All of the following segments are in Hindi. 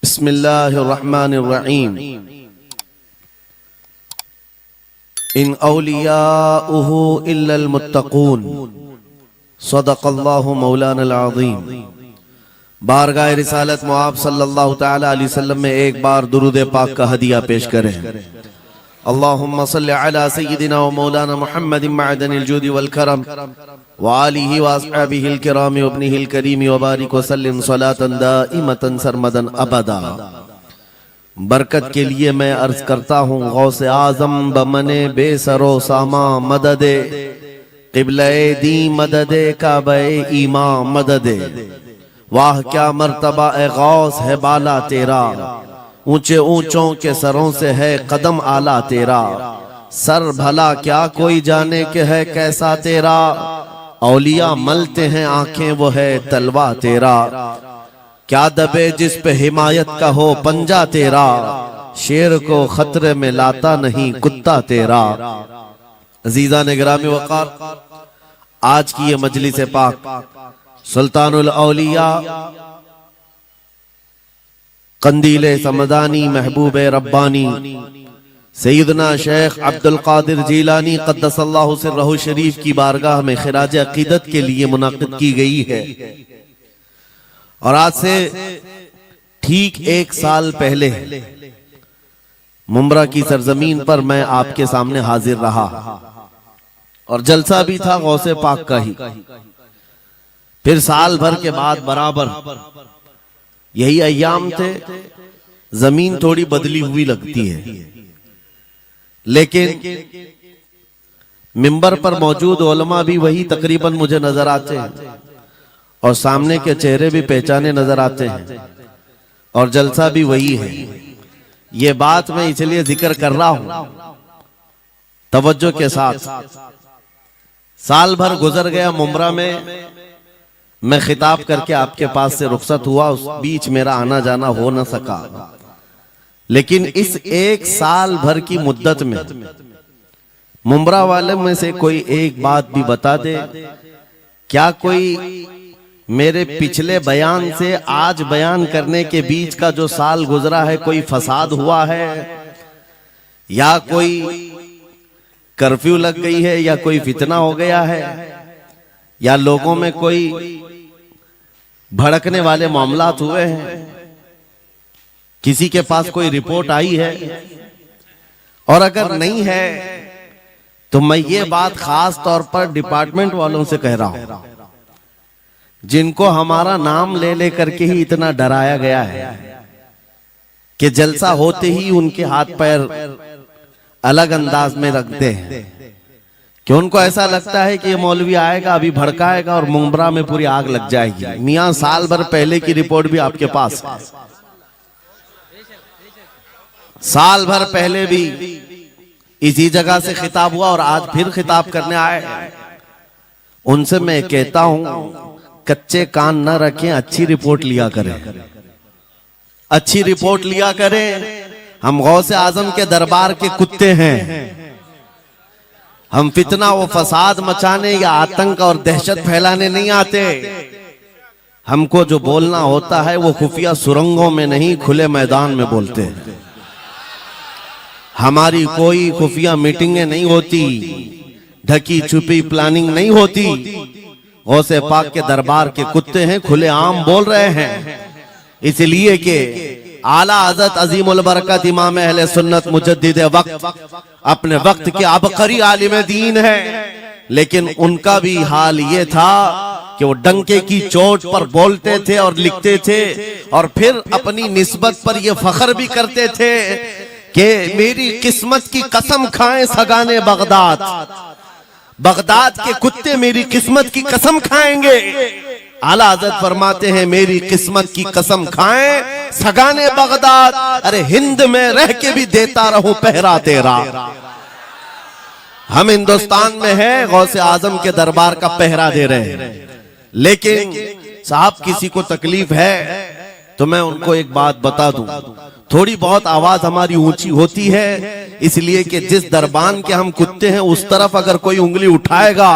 बिस्मिल्लाहिर्रहमानिर्रहीम। इन औलियाउहु इल्लल मुत्तकून। सदक़ल्लाहु मौलाना अज़ीम। बारगाह रिसालत मुआब सल्लल्लाहु तआला अलैहि वसल्लम में एक बार दुरूद पाक का हदिया पेश करें। अल्लाहुम्मा सल्लि अला सय्यिदिना व मौलाना मुहम्मदिन मअदनिल जूदि वल करम व आलिहि व अस्हाबिहिल किराम व इब्निहिल करीम व बारिक व सल्लिम सलातन दाइमतन सरमदन अबदा। बरकत के लिए मैं अर्ज करता हूँ गौसे आजम बमने बेसरो सामा मददे क़िबले दी मददे काबे ईमा मददे। वाह क्या मर्तबा ए गौस है बाला तेरा, ऊंचे ऊंचों के सरों से है कदम आला तेरा। सर भला क्या कोई जाने के है कैसा तेरा, औलिया मलते हैं आंखें वो है तलवा तेरा। क्या दबे जिस पे हिमायत का हो पंजा तेरा, शेर को खतरे में लाता नहीं कुत्ता तेरा। अजीजा ने गिरामी वक़ार, आज की ये मजलिस पाक सुल्तानुल औलिया कंदीले समदानी महबूब रब्बानी सैयदना शेख अब्दुल कादिर जीलानी क़द्दसल्लाहु सिर्रहु शरीफ की बारगाह में खिराज अकीदत के लिए मुनाक़िद की गई है। और आज से ठीक एक साल पहले मुंब्रा की सरजमीन पर मैं आपके सामने हाजिर रहा और जलसा भी था गौसे पाक का ही। फिर साल भर के बाद बराबर यही अय्याम थे। जमीन थोड़ी बदली हुई लगती है, लेकिन मिंबर पर मौजूद उलमा भी वही तकरीबन मुझे नजर आते हैं और सामने के चेहरे भी पहचाने नजर आते हैं और जलसा भी वही है। ये बात मैं इसलिए जिक्र कर रहा हूं तवज्जो के साथ। साल भर गुजर गया मुंब्रा में, मैं खिताब करके आपके पास से रुखसत हुआ, उस बीच मेरा आना जाना हो न सका। लेकिन इस एक साल भर की मुद्दत में मुंब्रा वाले में से कोई एक बात भी बता दे, क्या कोई मेरे पिछले बयान से आज बयान करने के बीच का जो साल गुजरा है कोई फसाद हुआ है, या कोई कर्फ्यू लग गई है, या कोई फितना हो गया है, या लोगों में कोई भड़कने वाले मामलात हुए हैं, किसी के पास कोई रिपोर्ट आई है? और अगर नहीं है तो मैं ये बात खास तौर पर डिपार्टमेंट वालों से कह रहा हूं, जिनको हमारा नाम ले लेकर के ही इतना डराया गया है कि जलसा होते ही उनके हाथ पैर अलग अंदाज में रखते हैं, कि उनको ऐसा लगता है कि ये मौलवी आएगा अभी भड़काएगा और मुंब्रा में पूरी आग लग जाएगी। मियां साल भर पहले की रिपोर्ट भी आपके पास है। साल भर पहले भी इसी जगह से खिताब हुआ और आज फिर खिताब करने आए। उनसे मैं कहता हूं कच्चे कान न रखें, अच्छी रिपोर्ट लिया करें, अच्छी रिपोर्ट लिया करें। हम गौसे आजम के दरबार के कुत्ते हैं। हम फितना व फसाद मचाने या आतंक और दहशत फैलाने नहीं आते। हमको जो बोलना होता है वो खुफिया सुरंगों में नहीं, खुले मैदान में बोलते हैं। हमारी कोई खुफिया मीटिंगें नहीं होती, ढकी छुपी प्लानिंग नहीं होती। गौसे पाक के दरबार के कुत्ते हैं, खुले आम बोल रहे हैं। इसलिए कि आला हज़रत अज़ीमुल बरकत इमाम अहले सुन्नत मुजद्दिद वक्त अपने वक्त के अबकरी आलिम दीन है, लेकिन उनका भी हाल ये था कि वो डंके की चोट पर बोलते थे और लिखते थे और फिर अपनी निस्बत पर ये फख्र भी करते थे कि मेरी किस्मत की कसम खाएं सगाने बगदाद, बगदाद के कुत्ते मेरी किस्मत की कसम खाएंगे। आला हज़रत फरमाते हैं मेरी किस्मत की कसम खाएं सगाने बगदाद, अरे हिंद में रह के भी देता रहूं पहरा तेरा। हम हिंदुस्तान में है, गौसे आजम के दरबार का पहरा दे रहे हैं। लेकिन साहब किसी को तकलीफ है तो मैं उनको एक बात बता दूं, थोड़ी बहुत आवाज हमारी ऊंची होती है इसलिए कि जिस दरबान के हम कुत्ते हैं उस तरफ अगर कोई उंगली उठाएगा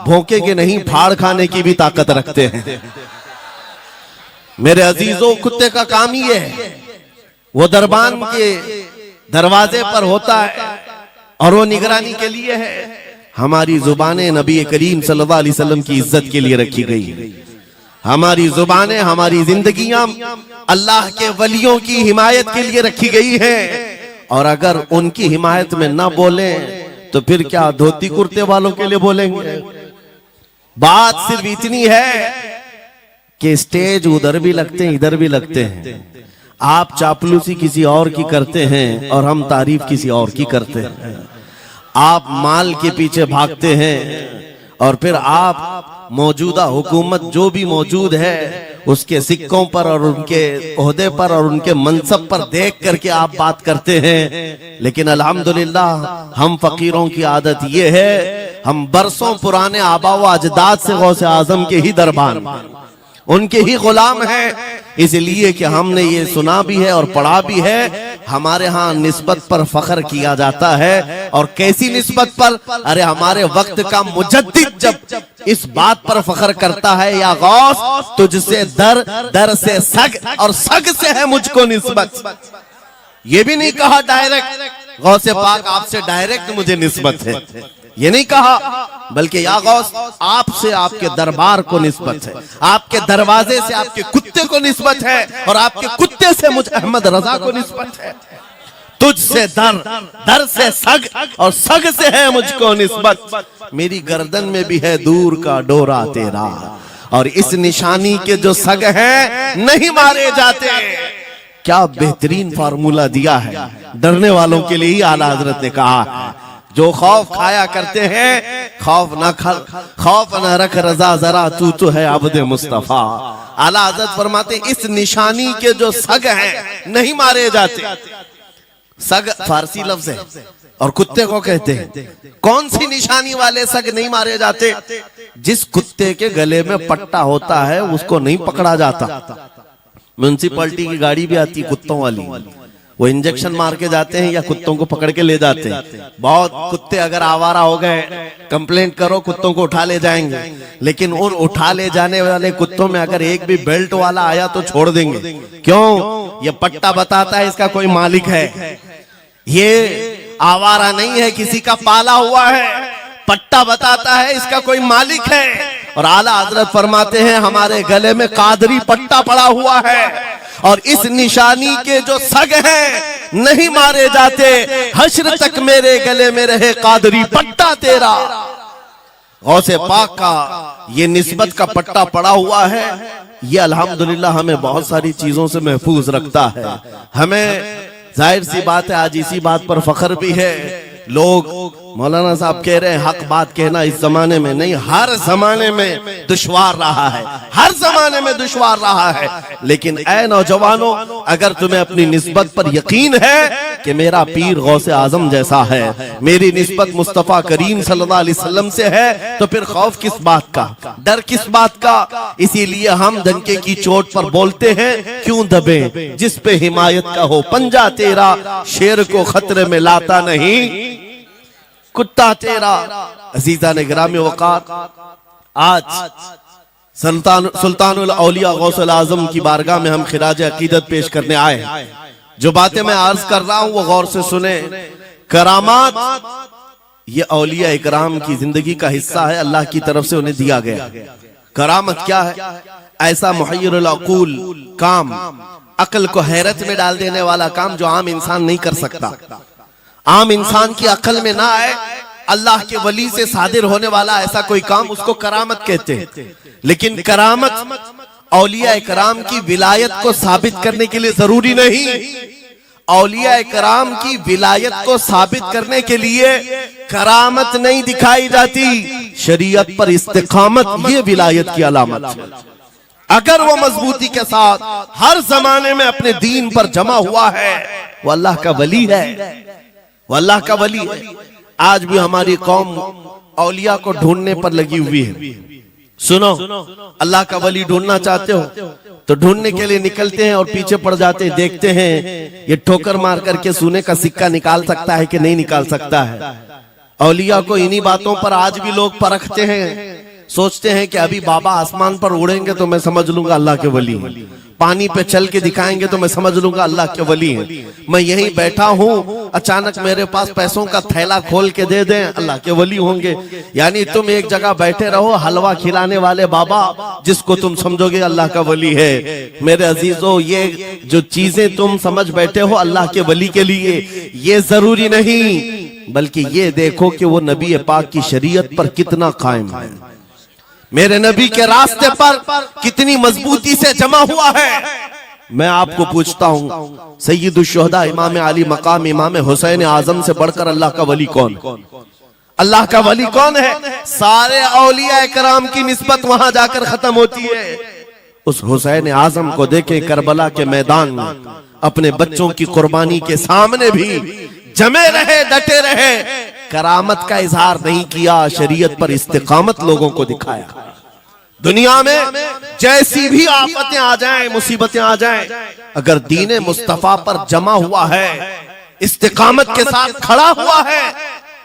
भौंके के नहीं, फाड़ खाने की भी ताकत रखते हैं। मेरे अजीजों, कुत्ते का काम ही है वो दरबान के दरवाजे पर होता है और वो निगरानी के लिए है। हमारी जुबानें नबी करीम सल्लल्लाहु अलैहि वसल्लम की इज्जत के लिए रखी गई है। हमारी जुबानें, हमारी जिंदगियां अल्लाह के वलियों की हिमायत के लिए रखी गई है। और अगर उनकी हिमायत में ना बोले तो फिर क्या धोती कुर्ते वालों के लिए बोलेंगे? बात सिर्फ इतनी है कि स्टेज उधर भी लगते हैं, इधर भी लगते हैं। आप चापलूसी किसी और की करते हैं और हम तारीफ किसी और की करते हैं। आप माल के पीछे भागते हैं और फिर आप मौजूदा हुकूमत जो भी मौजूद है उसके सिक्कों पर और उनके ओहदे पर और उनके मनसब पर देख करके आप बात करते हैं। लेकिन अल्हम्दुलिल्लाह हम फकीरों की आदत ये है, हम बरसों पुराने आबा व अजदाद से गौसे आजम के ही दरबान, उनके ही गुलाम हैं। इसलिए कि हमने ये सुना भी है और पढ़ा भी है। हमारे यहाँ निस्बत पर फख्र किया जाता है। और कैसी निस्बत पर? अरे हमारे वक्त का मुजद्दिद जब इस बात पर फख्र करता है, या गौस तुझसे दर, दर से सग और सग से है मुझको निस्बत। ये भी नहीं कहा डायरेक्ट गौसे पाक आपसे डायरेक्ट मुझे निस्बत है, ये नहीं कहा, बल्कि या गौस आपसे आपके दरबार को निस्बत है, आपके दरवाजे से आपके कुत्ते को निस्बत है और आपके कुत्ते से मुझ अहमद रजा को निस्बत है। तुझसे दर, दर से सग और सग से है मुझको निस्बत। मेरी गर्दन में भी है दूर का डोरा तेरा, और इस निशानी के जो सग हैं नहीं मारे जाते। क्या बेहतरीन फार्मूला दिया है डरने वालों के लिए ही आला हजरत ने कहा है। जो खौफ खाया करते हैं, खौफ न रख रजा जरा तू तो है अब्दे मुस्तफा। आला हज़रत फरमाते इस निशानी के जो सग हैं नहीं मारे जाते। सग फारसी लफ्ज है और कुत्ते को कहते हैं। कौन सी निशानी वाले सग नहीं मारे जाते? जिस कुत्ते के गले में पट्टा होता है उसको नहीं पकड़ा जाता। म्युनिसिपैलिटी की गाड़ी भी आती है कुत्तों वाली, वो इंजेक्शन मार के जाते हैं या कुत्तों को पकड़ के ले जाते हैं। बहुत कुत्ते अगर आवारा हो गए, कंप्लेंट करो, कुत्तों को उठा ले जाएंगे। लेकिन उन उठा ले जाने वाले कुत्तों में अगर एक भी बेल्ट वाला आया तो छोड़ देंगे। क्यों? ये पट्टा बताता है इसका कोई मालिक है, ये आवारा नहीं है, किसी का पाला हुआ है। पट्टा बताता है इसका कोई मालिक है। और आला हजरत फरमाते हैं हमारे गले में कादरी पट्टा पड़ा हुआ है और इस निशानी के जो सग हैं नहीं मारे जाते। हश्र तक मेरे गले में रहे कादरी पट्टा तेरा। गौसे पाक का ये निस्बत का पट्टा पड़ा हुआ है। ये अल्हम्दुलिल्लाह हमें बहुत सारी चीजों से महफूज रखता है। हमें जाहिर सी बात है आज इसी बात पर फख्र भी है। लोग मौलाना साहब कह रहे हैं हक बात कहना इस जमाने में नहीं, हर जमाने में दुश्वार रहा है, हर जमाने में दुश्वार रहा है। लेकिन ऐ नौजवानों, अगर तुम्हें अपनी निस्बत पर यकीन है कि मेरा पीर गौसे आजम जैसा है, मेरी निस्बत मुस्तफा करीम सल्लल्लाहु अलैहि वसल्लम से है, तो फिर खौफ किस बात का, डर किस बात का? इसीलिए हम डंके की चोट पर बोलते हैं, क्यों दबे जिस पे हिमायत का हो पंजा तेरा, शेर को खतरे में लाता नहीं कुत्ता तेरा। अजीजा ने गिरामी वक़ार, आज सुल्तानुल औलिया गौसुल आजम की बारगाह में हम खिराज अकीदत पेश करने आए। जो बातें मैं अर्ज कर रहा हूं वो गौर से सुने। करामात ये औलिया इकराम की जिंदगी का हिस्सा है, अल्लाह की तरफ से उन्हें दिया गया। करामत क्या है? ऐसा मुहय्यरुल अक़ूल काम, अक्ल को हैरत में डाल देने वाला काम जो आम इंसान नहीं कर सकता, आम इंसान की अक्ल में ना आए। अल्लाह के वली से सादिर होने वाला ऐसा कोई काम, उसको करामत कहते हैं। लेकिन करामत औलिया इकराम की विलायत को साबित करने के लिए जरूरी नहीं। औलिया इकराम की विलायत को साबित करने के लिए करामत नहीं दिखाई जाती, शरीयत पर इस्तिकामत ये विलायत की अलामत है। अगर वो मजबूती के साथ हर जमाने में अपने दीन पर जमा हुआ है, वो अल्लाह का वली है, वो अल्लाह का वली है। आज भी हमारी कौम औलिया को ढूंढने पर लगी हुई है। सुनो, अल्लाह का वली ढूंढना चाहते हो तो ढूंढने के लिए निकलते हैं और पीछे पड़ जाते हैं, देखते हैं ये ठोकर मार करके सोने का सिक्का निकाल सकता है कि नहीं निकाल सकता है। औलिया को इन्हीं बातों पर आज भी लोग परखते हैं। सोचते हैं कि अभी बाबा आसमान पर उड़ेंगे तो मैं समझ लूंगा अल्लाह के वली हैं, पानी पे चल के दिखाएंगे तो मैं समझ लूंगा अल्लाह के वली हैं, मैं यहीं बैठा हूं अचानक मेरे पास पैसों का थैला खोल के दे दें अल्लाह के वली होंगे। यानी तुम एक जगह बैठे रहो, हलवा खिलाने वाले बाबा जिसको तुम समझोगे अल्लाह का वली है। मेरे अजीजों, ये जो चीजें तुम समझ बैठे हो अल्लाह के वली के लिए, ये जरूरी नहीं, बल्कि ये देखो कि वो नबी पाक की शरीयत पर कितना कायम है, मेरे नबी के रास्ते पर कितनी मजबूती से जमा हुआ है। मैं आपको पूछता हूं, सैयदुल शुहदा इमाम अली मकाम इमाम हुसैन आजम से बढ़कर अल्लाह का वली कौन? अल्लाह का वली कौन है? सारे औलिया कराम की निस्बत वहां जाकर खत्म होती है। उस हुसैन आजम को देखे करबला के मैदान में अपने बच्चों की कुर्बानी के सामने भी जमे रहे, डटे रहे, करामत का इजहार नहीं किया, शरीयत पर इस्तिकामत लोगों को दिखाया। दुनिया में जैसी भी आफतें आ जाएं, मुसीबतें आ जाएं, अगर दीने मुस्तफा पर जमा हुआ है, इस्तिकामत के साथ खड़ा हुआ है,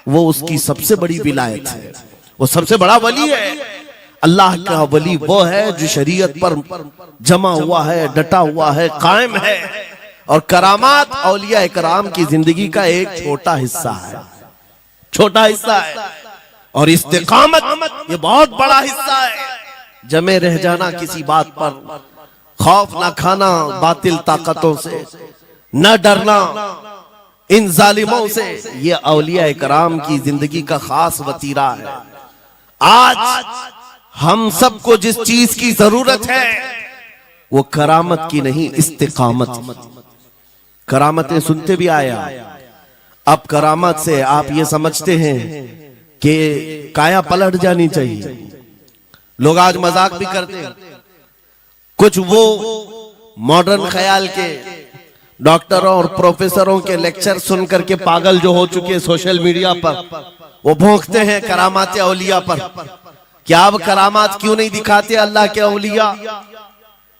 वो उसकी सबसे बड़ी विलायत है, वो सबसे बड़ा वली है। अल्लाह का वली वो है जो शरीयत पर जमा हुआ है, डटा हुआ है, कायम है। और करामात औलिया इकराम की जिंदगी का एक छोटा हिस्सा है, छोटा हिस्सा है, और इस्तिकामत ये बहुत बड़ा हिस्सा है। जमे रह जाना किसी बात पर, खौफ ना खाना बातिल ताकतों से, न डरना इन जालिमों से, ये औलिया इकराम की जिंदगी का खास वतीरा है। आज हम सबको जिस चीज की जरूरत है वो करामत की नहीं, इस्तिकामत। करामतें सुनते भी आया, अब करामत से आप ये समझते हैं कि काया पलट जानी चाहिए। लोग आज मजाक भी करते हैं, कुछ वो मॉडर्न ख्याल के डॉक्टरों और प्रोफेसरों के लेक्चर सुन करके पागल जो हो चुके सोशल मीडिया पर, वो भोंकते हैं करामात औलिया पर। क्या अब करामात क्यों नहीं दिखाते अल्लाह के औलिया?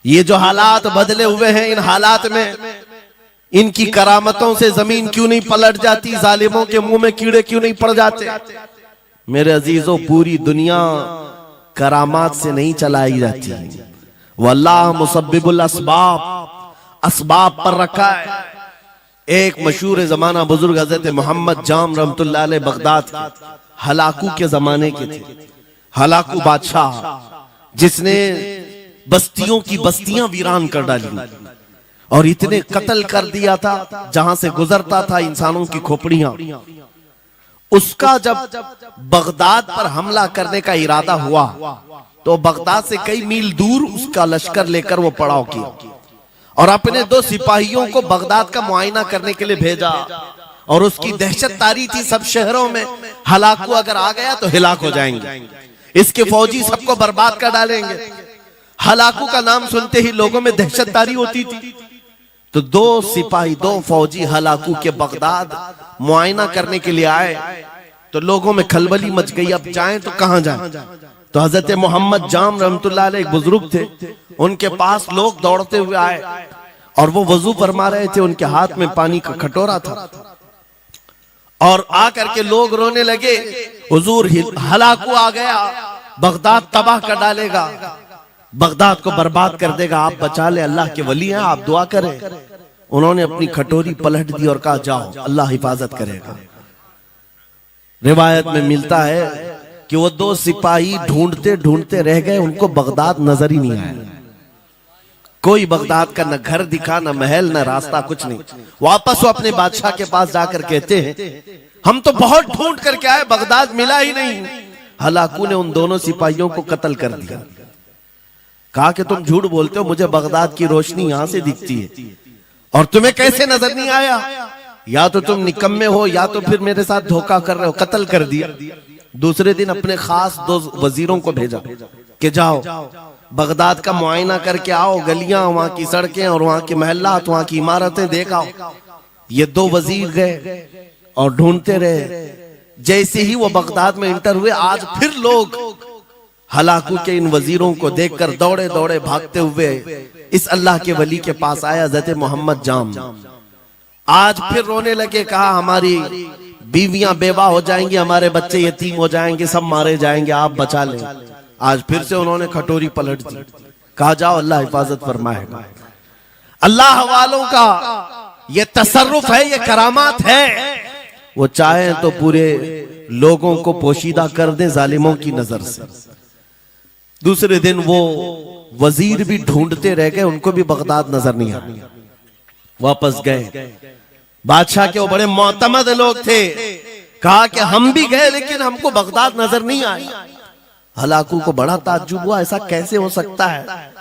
ये जो हालात बदले हुए हैं, इन हालात में इनकी करामतों से जमीन क्यों नहीं पलट जाती, जालिमों के मुंह में कीड़े क्यों नहीं पड़ जाते? मेरे अजीजों, पूरी दुनिया करामात से नहीं चलाई जाती, वल्लाह मुसब्बिबुल अस्बाब, अस्बाब पर रखा है। एक मशहूर जमाना बुजुर्ग हजरत मोहम्मद जाम रहमतुल्लाह अलैह बगदाद के हलाकू के जमाने के थे। हलाकू बादशाह जिसने बस्तियों की बस्तियां वीरान कर डाली और इतने कत्ल कर दिया था, जहां से गुजरता था इंसानों की खोपड़ियां। उसका जब बगदाद पर हमला करने का इरादा हुआ तो बगदाद से कई मील दूर उसका लश्कर लेकर वो पड़ाव किया और अपने 2 सिपाहियों को बगदाद का मुआयना करने के लिए भेजा। और उसकी दहशत तारी थी सब शहरों में, हलाकू अगर आ गया तो हिलाक हो जाएंगे, इसके फौजी सबको बर्बाद कर डालेंगे। हलाकू का नाम सुनते ही लोगों में दहशत तारी होती थी। तो 2 सिपाही 2 फौजी हलाकू के बगदाद मुआयना करने के लिए आए तो लोगों में खलबली मच गई, अब जाएं तो कहां जाएं? तो हजरत मोहम्मद जाम रहमतुल्लाह अलैह एक बुजुर्ग थे, उनके पास लोग दौड़ते हुए आए और वो वजू फरमा रहे थे, उनके हाथ में पानी का कटोरा था और आकर के लोग रोने लगे, हुजूर हलाकू आ गया, बगदाद तबाह कर डालेगा, बगदाद को बर्बाद कर देगा, आप बचा ले, अल्लाह के वली हैं, आप दुआ करें। उन्होंने अपनी खटोरी पलट दी और कहा जाओ, अल्लाह हिफाजत करेगा। रिवायत में मिलता है कि वो 2 सिपाही ढूंढते ढूंढते रह गए, उनको बगदाद नजर ही नहीं आया। कोई बगदाद का न घर दिखा, न महल, न रास्ता, कुछ नहीं। वापस वो अपने बादशाह के पास जाकर कहते हैं, हम तो बहुत ढूंढ करके आए, बगदाद मिला ही नहीं। हलाकू ने उन दोनों सिपाहियों को कत्ल कर दिया। कहा कि तुम झूठ बोलते हो, मुझे बगदाद की रोशनी यहां से दिखती है और तुम्हें कैसे नजर नहीं आया? या तो तुम निकम्मे हो या तो फिर मेरे साथ धोखा कर रहे हो, कत्ल कर दिया। दूसरे दिन अपने खास 2 वजीरों को भेजा कि जाओ बगदाद का मुआयना करके आओ, गलियां, वहां की सड़कें और वहां के महल्लात, वहां की इमारतें देख आओ। ये 2 वजीर गए और ढूंढते रहे। जैसे ही वो बगदाद में इंटर हुए, आज फिर लोग हलाकू के इन वजीरों को देखकर दौड़े दौड़े भागते हुए इस अल्लाह के वली के पास आया हज़रत मोहम्मद जाम। आज फिर रोने लगे, कहा हमारी बीवियां बेवा हो जाएंगी, हमारे बच्चे यतीम हो जाएंगे, सब मारे जाएंगे, आप बचा लें। आज फिर से उन्होंने खटोरी पलट दी, कहा जाओ अल्लाह हिफाजत फरमाएगा। अल्लाह वालों का ये तसर्रुफ है, ये करामात है। वो चाहे तो पूरे लोगों को पोशीदा कर दे जालिमों की नजर से। दूसरे दिन वो वजीर भी ढूंढते रह गए, उनको भी बगदाद नजर नहीं आया। वापस गए, बादशाह के वो बड़े मोतमद लोग थे, कहा कि हम भी गए लेकिन हमको बगदाद नजर नहीं आई। हलाकू को बड़ा ताज्जुब हुआ, ऐसा कैसे हो सकता है,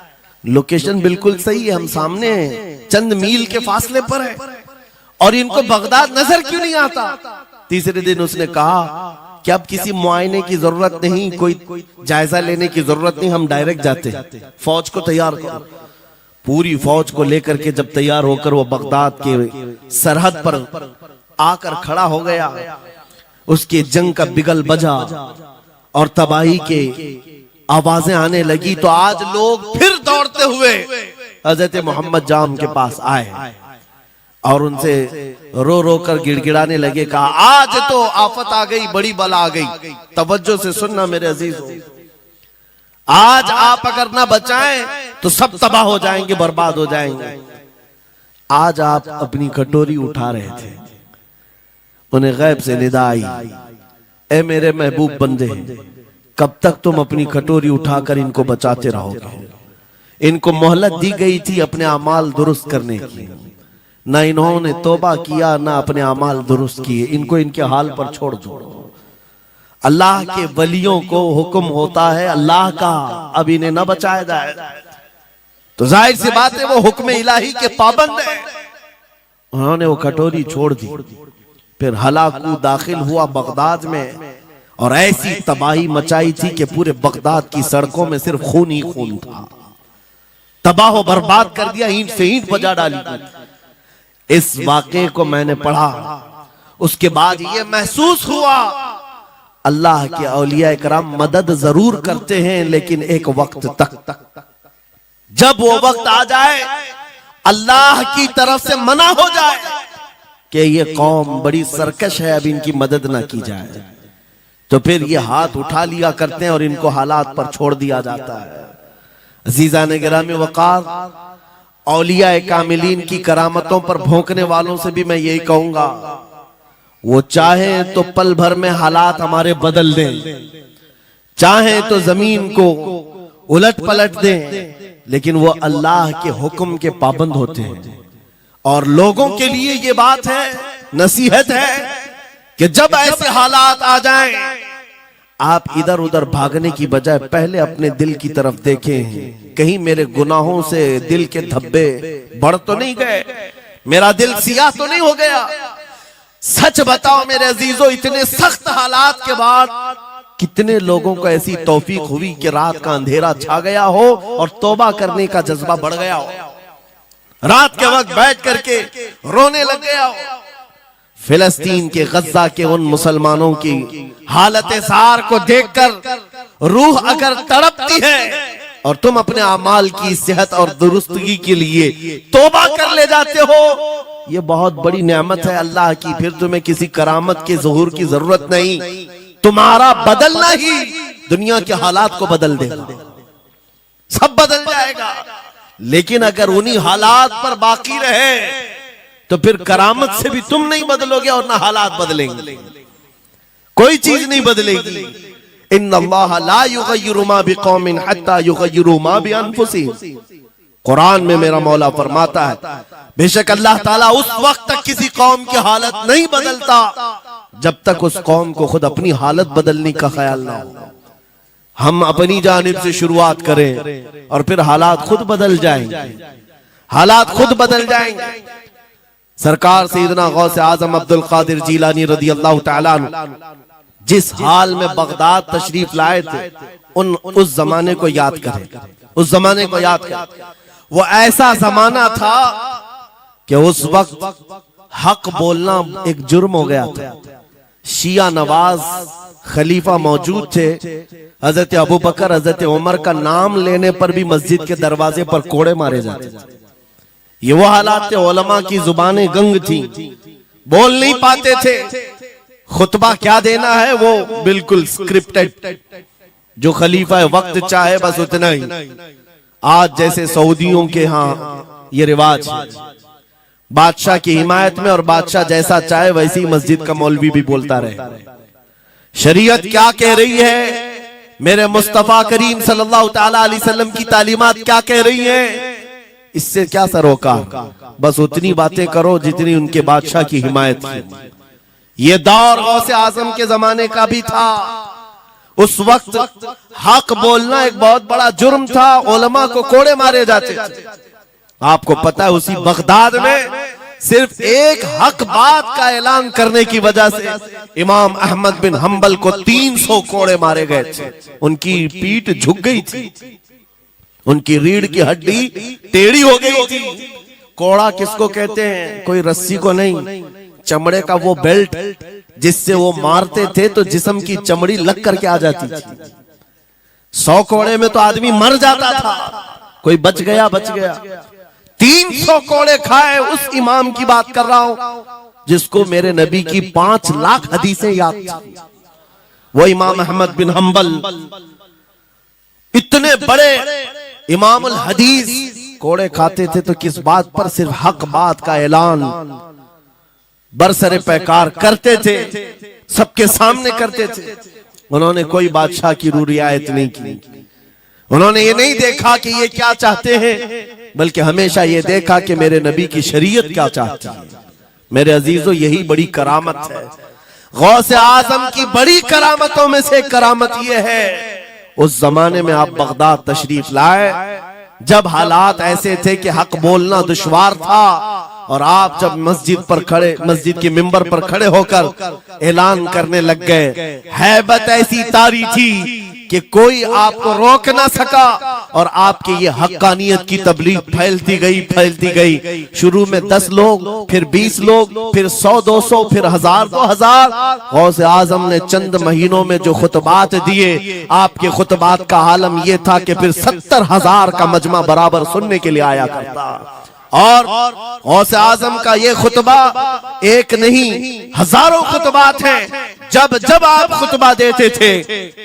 लोकेशन बिल्कुल सही है, हम सामने चंद मील के फासले पर है और इनको बगदाद नजर क्यों नहीं आता। तीसरे दिन उसने कहा कि अब किसी मुआयने की जरूरत नहीं, कोई जायजा लेने की जरूरत नहीं, हम डायरेक्ट जाते हैं, फौज को तैयार करो। पूरी फौज को लेकर के जब तैयार होकर वो बगदाद के सरहद पर आकर खड़ा हो गया, उसके जंग का बिगल बजा और तबाही के आवाजें आने लगी, तो आज लोग फिर दौड़ते हुए हजरत मोहम्मद जाम के पास आए और उनसे रो रो कर गिड़गिड़ाने लगे, कहा आज तो आफत आ गई, बड़ी बला आ गई, तवज्जो से सुनना मेरे अजीजों, आज आप अगर ना बचाएं तो सब तबाह हो जाएंगे, बर्बाद हो जाएंगे। आज आप अपनी कटोरी उठा रहे थे, उन्हें गैब से निदा आई, ए मेरे महबूब बंदे, कब तक तुम अपनी कटोरी उठाकर इनको बचाते रहोगे। इनको मोहलत दी गई थी अपने अमाल दुरुस्त करने की, ना इन्होंने तौबा किया ना अपने अमाल दुरुस्त किए, इनको इनके हाल पर छोड़ दो। अल्लाह के वलियों को हुक्म होता है अल्लाह का, अब इन्हें न बचाया जाए तो जाहिर सी बात है वो हुक्म इलाही के पाबंद है। उन्होंने वो कटोरी छोड़ दी। फिर हलाकू दाखिल हुआ बगदाद में और ऐसी तबाही मचाई थी कि पूरे बगदाद की सड़कों में सिर्फ खून ही खून था, तबाह बर्बाद कर दिया, ईंट से ईंट बजा डाली। इस वाक़े को मैंने पढ़ा, उसके बाद ये महसूस हुआ अल्लाह के औलिया कराम मदद जरूर करते हैं, लेकिन एक वक्त तक, जब वो वक्त आ जाए अल्लाह की तरफ से मना हो जाए कि ये कौम बड़ी सरकश है, अब इनकी मदद ना की जाए, तो फिर ये हाथ उठा लिया करते हैं और इनको हालात पर छोड़ दिया जाता है। अजीज़ान गिरामी वक़ार, औलिया कामिलीन की करामतों पर भौंकने वालों से भी मैं यही कहूंगा, वो चाहे तो पल भर में हालात हमारे बदल दें, चाहे तो जमीन को उलट पलट दें, लेकिन वो अल्लाह के हुक्म के पाबंद होते हैं। और लोगों के लिए ये बात है, नसीहत है कि जब ऐसे हालात आ जाएं, आप इधर उधर भागने की बजाय पहले अपने दिल की तरफ देखें, कहीं मेरे गुनाहों से दिल के धब्बे बढ़ तो नहीं गए, मेरा दिल सियाह तो नहीं हो गया। सच बताओ मेरे अजीजों, इतने सख्त हालात के बाद कितने लोगों को ऐसी तौफीक हुई कि रात का अंधेरा छा गया हो और तौबा करने का जज्बा बढ़ गया हो, रात के वक्त बैठ करके रोने लग गया हो। फिलिस्तीन के गज्जा के उन मुसलमानों की हालत सार को देखकर रूह अगर तड़पती है और तुम अपने अमाल की सेहत और दुरुस्तगी के लिए तौबा कर ले जाते हो, ये बहुत बड़ी नेमत है अल्लाह की। फिर तुम्हें किसी करामत के ज़ुहूर की जरूरत नहीं, तुम्हारा बदलना ही दुनिया के हालात को बदल देगा, सब बदल जाएगा। लेकिन अगर उन्हीं हालात पर बाकी रहे तो फिर करामत से भी तुम नहीं बदलोगे और ना हालात बदलेंगे, कोई चीज नहीं बदलेगी। इन्नल्लाह ला युगय्यिरु मा बिकौमिन हत्ता युगय्यिरु मा बिअनफुसिहिम। कुरान में मेरा मौला फरमाता है, बेशक अल्लाह ताला उस वक्त तक किसी कौम की हालत नहीं बदलता जब तक उस कौम को खुद अपनी हालत बदलने का ख्याल ना हो। हम अपनी जानिब से शुरुआत करें और फिर हालात खुद बदल जाएंगे, हालात खुद बदल जाएंगे। सरकार सैयदना गौसे आजम अब्दुल कादिर जीलानी रदी अल्लाह तआला अन्हु जिस हाल में बगदाद तशरीफ लाए थे, उस जमाने को याद करें, उस जमाने को याद करें। वो ऐसा जमाना था कि उस वक्त हक बोलना एक जुर्म हो गया था। शिया नवाज खलीफा मौजूद थे, हजरत अबू बकर, हजरत उमर का नाम लेने पर भी मस्जिद के दरवाजे पर कोड़े मारे जाते थे। ये वो हालात थे, उलमा की जुबानें गंग थी, बोल नहीं पाते थे, खुतबा क्या देना है वो बिल्कुल स्क्रिप्टेड, जो खलीफा वक्त चाहे बस उतना ही। आज जैसे सऊदियों के यहाँ ये रिवाज है, बादशाह की हिमायत में और बादशाह जैसा चाहे वैसी मस्जिद का मौलवी भी बोलता रहे। शरीयत क्या कह रही है, मेरे मुस्तफा करीम सल्लल्लाहु ताला अलैहि वसल्लम की तालीमात क्या कह रही है, इससे क्या सरोकार। बस उतनी बातें करो जितनी उनके बादशाह की हिमायत की। ये दौर गौसे आजम के जमाने का भी था। उस वक्त हक बोलना एक बहुत बड़ा जुर्म था, उलमा को कोड़े मारे जाते थे। आपको पता है उसी बगदाद में सिर्फ एक हक बात का ऐलान करने की वजह से इमाम अहमद बिन हंबल को 300 कोड़े मारे गए थे। उनकी पीठ झुक गई थी, उनकी रीढ़ की हड्डी टेढ़ी हो गई थी। कोड़ा किसको कहते हैं, कोई रस्सी को नहीं, चमड़े का वो बेल्ट जिससे वो मारते थे तो जिस्म की चमड़ी लग करके आ जाती थी। 100 कोड़े में तो आदमी मर जाता था, कोई बच गया। 300 कोड़े खाए उस इमाम की बात कर रहा हूं जिसको मेरे नबी की 5 लाख हदीसें याद थी। वो इमाम अहमद बिन हंबल इतने बड़े इमामुल हदीस कोड़े खाते थे तो किस बात पर, सिर्फ हक बात का ऐलान बरसरे पैकार करते थे, सबके सामने करते थे। उन्होंने कोई बादशाह की रू रियायत नहीं की। उन्होंने ये नहीं देखा कि ये क्या चाहते हैं, बल्कि हमेशा ये देखा कि मेरे नबी की शरीयत क्या चाहती है। मेरे अजीजों, यही बड़ी करामत है। गौसे आजम की बड़ी करामतों में से करामत ये है, उस जमाने में आप बगदाद तशरीफ लाए जब हालात ऐसे थे कि हक बोलना दुश्वार था, और आप जब मस्जिद के मिंबर पर खड़े होकर ऐलान करने लग गए, हैबत ऐसी तारी थी कि कोई आपको रोक ना सका, और आपकी ये हक्कानियत की तबलीग फैलती गई। शुरू में 10 लोग, फिर 20 लोग, फिर 100-200, फिर 1000-2000। गौसे आजम ने चंद महीनों में जो खुतबात दिए, आपके खुतबात का आलम यह था कि फिर 70,000 का मजमा बराबर सुनने के लिए आया करता। और गौसे आजम का ये खुतबा एक नहीं, हजारों खुतबात हैं। जब जब आप खुतबा देते थे,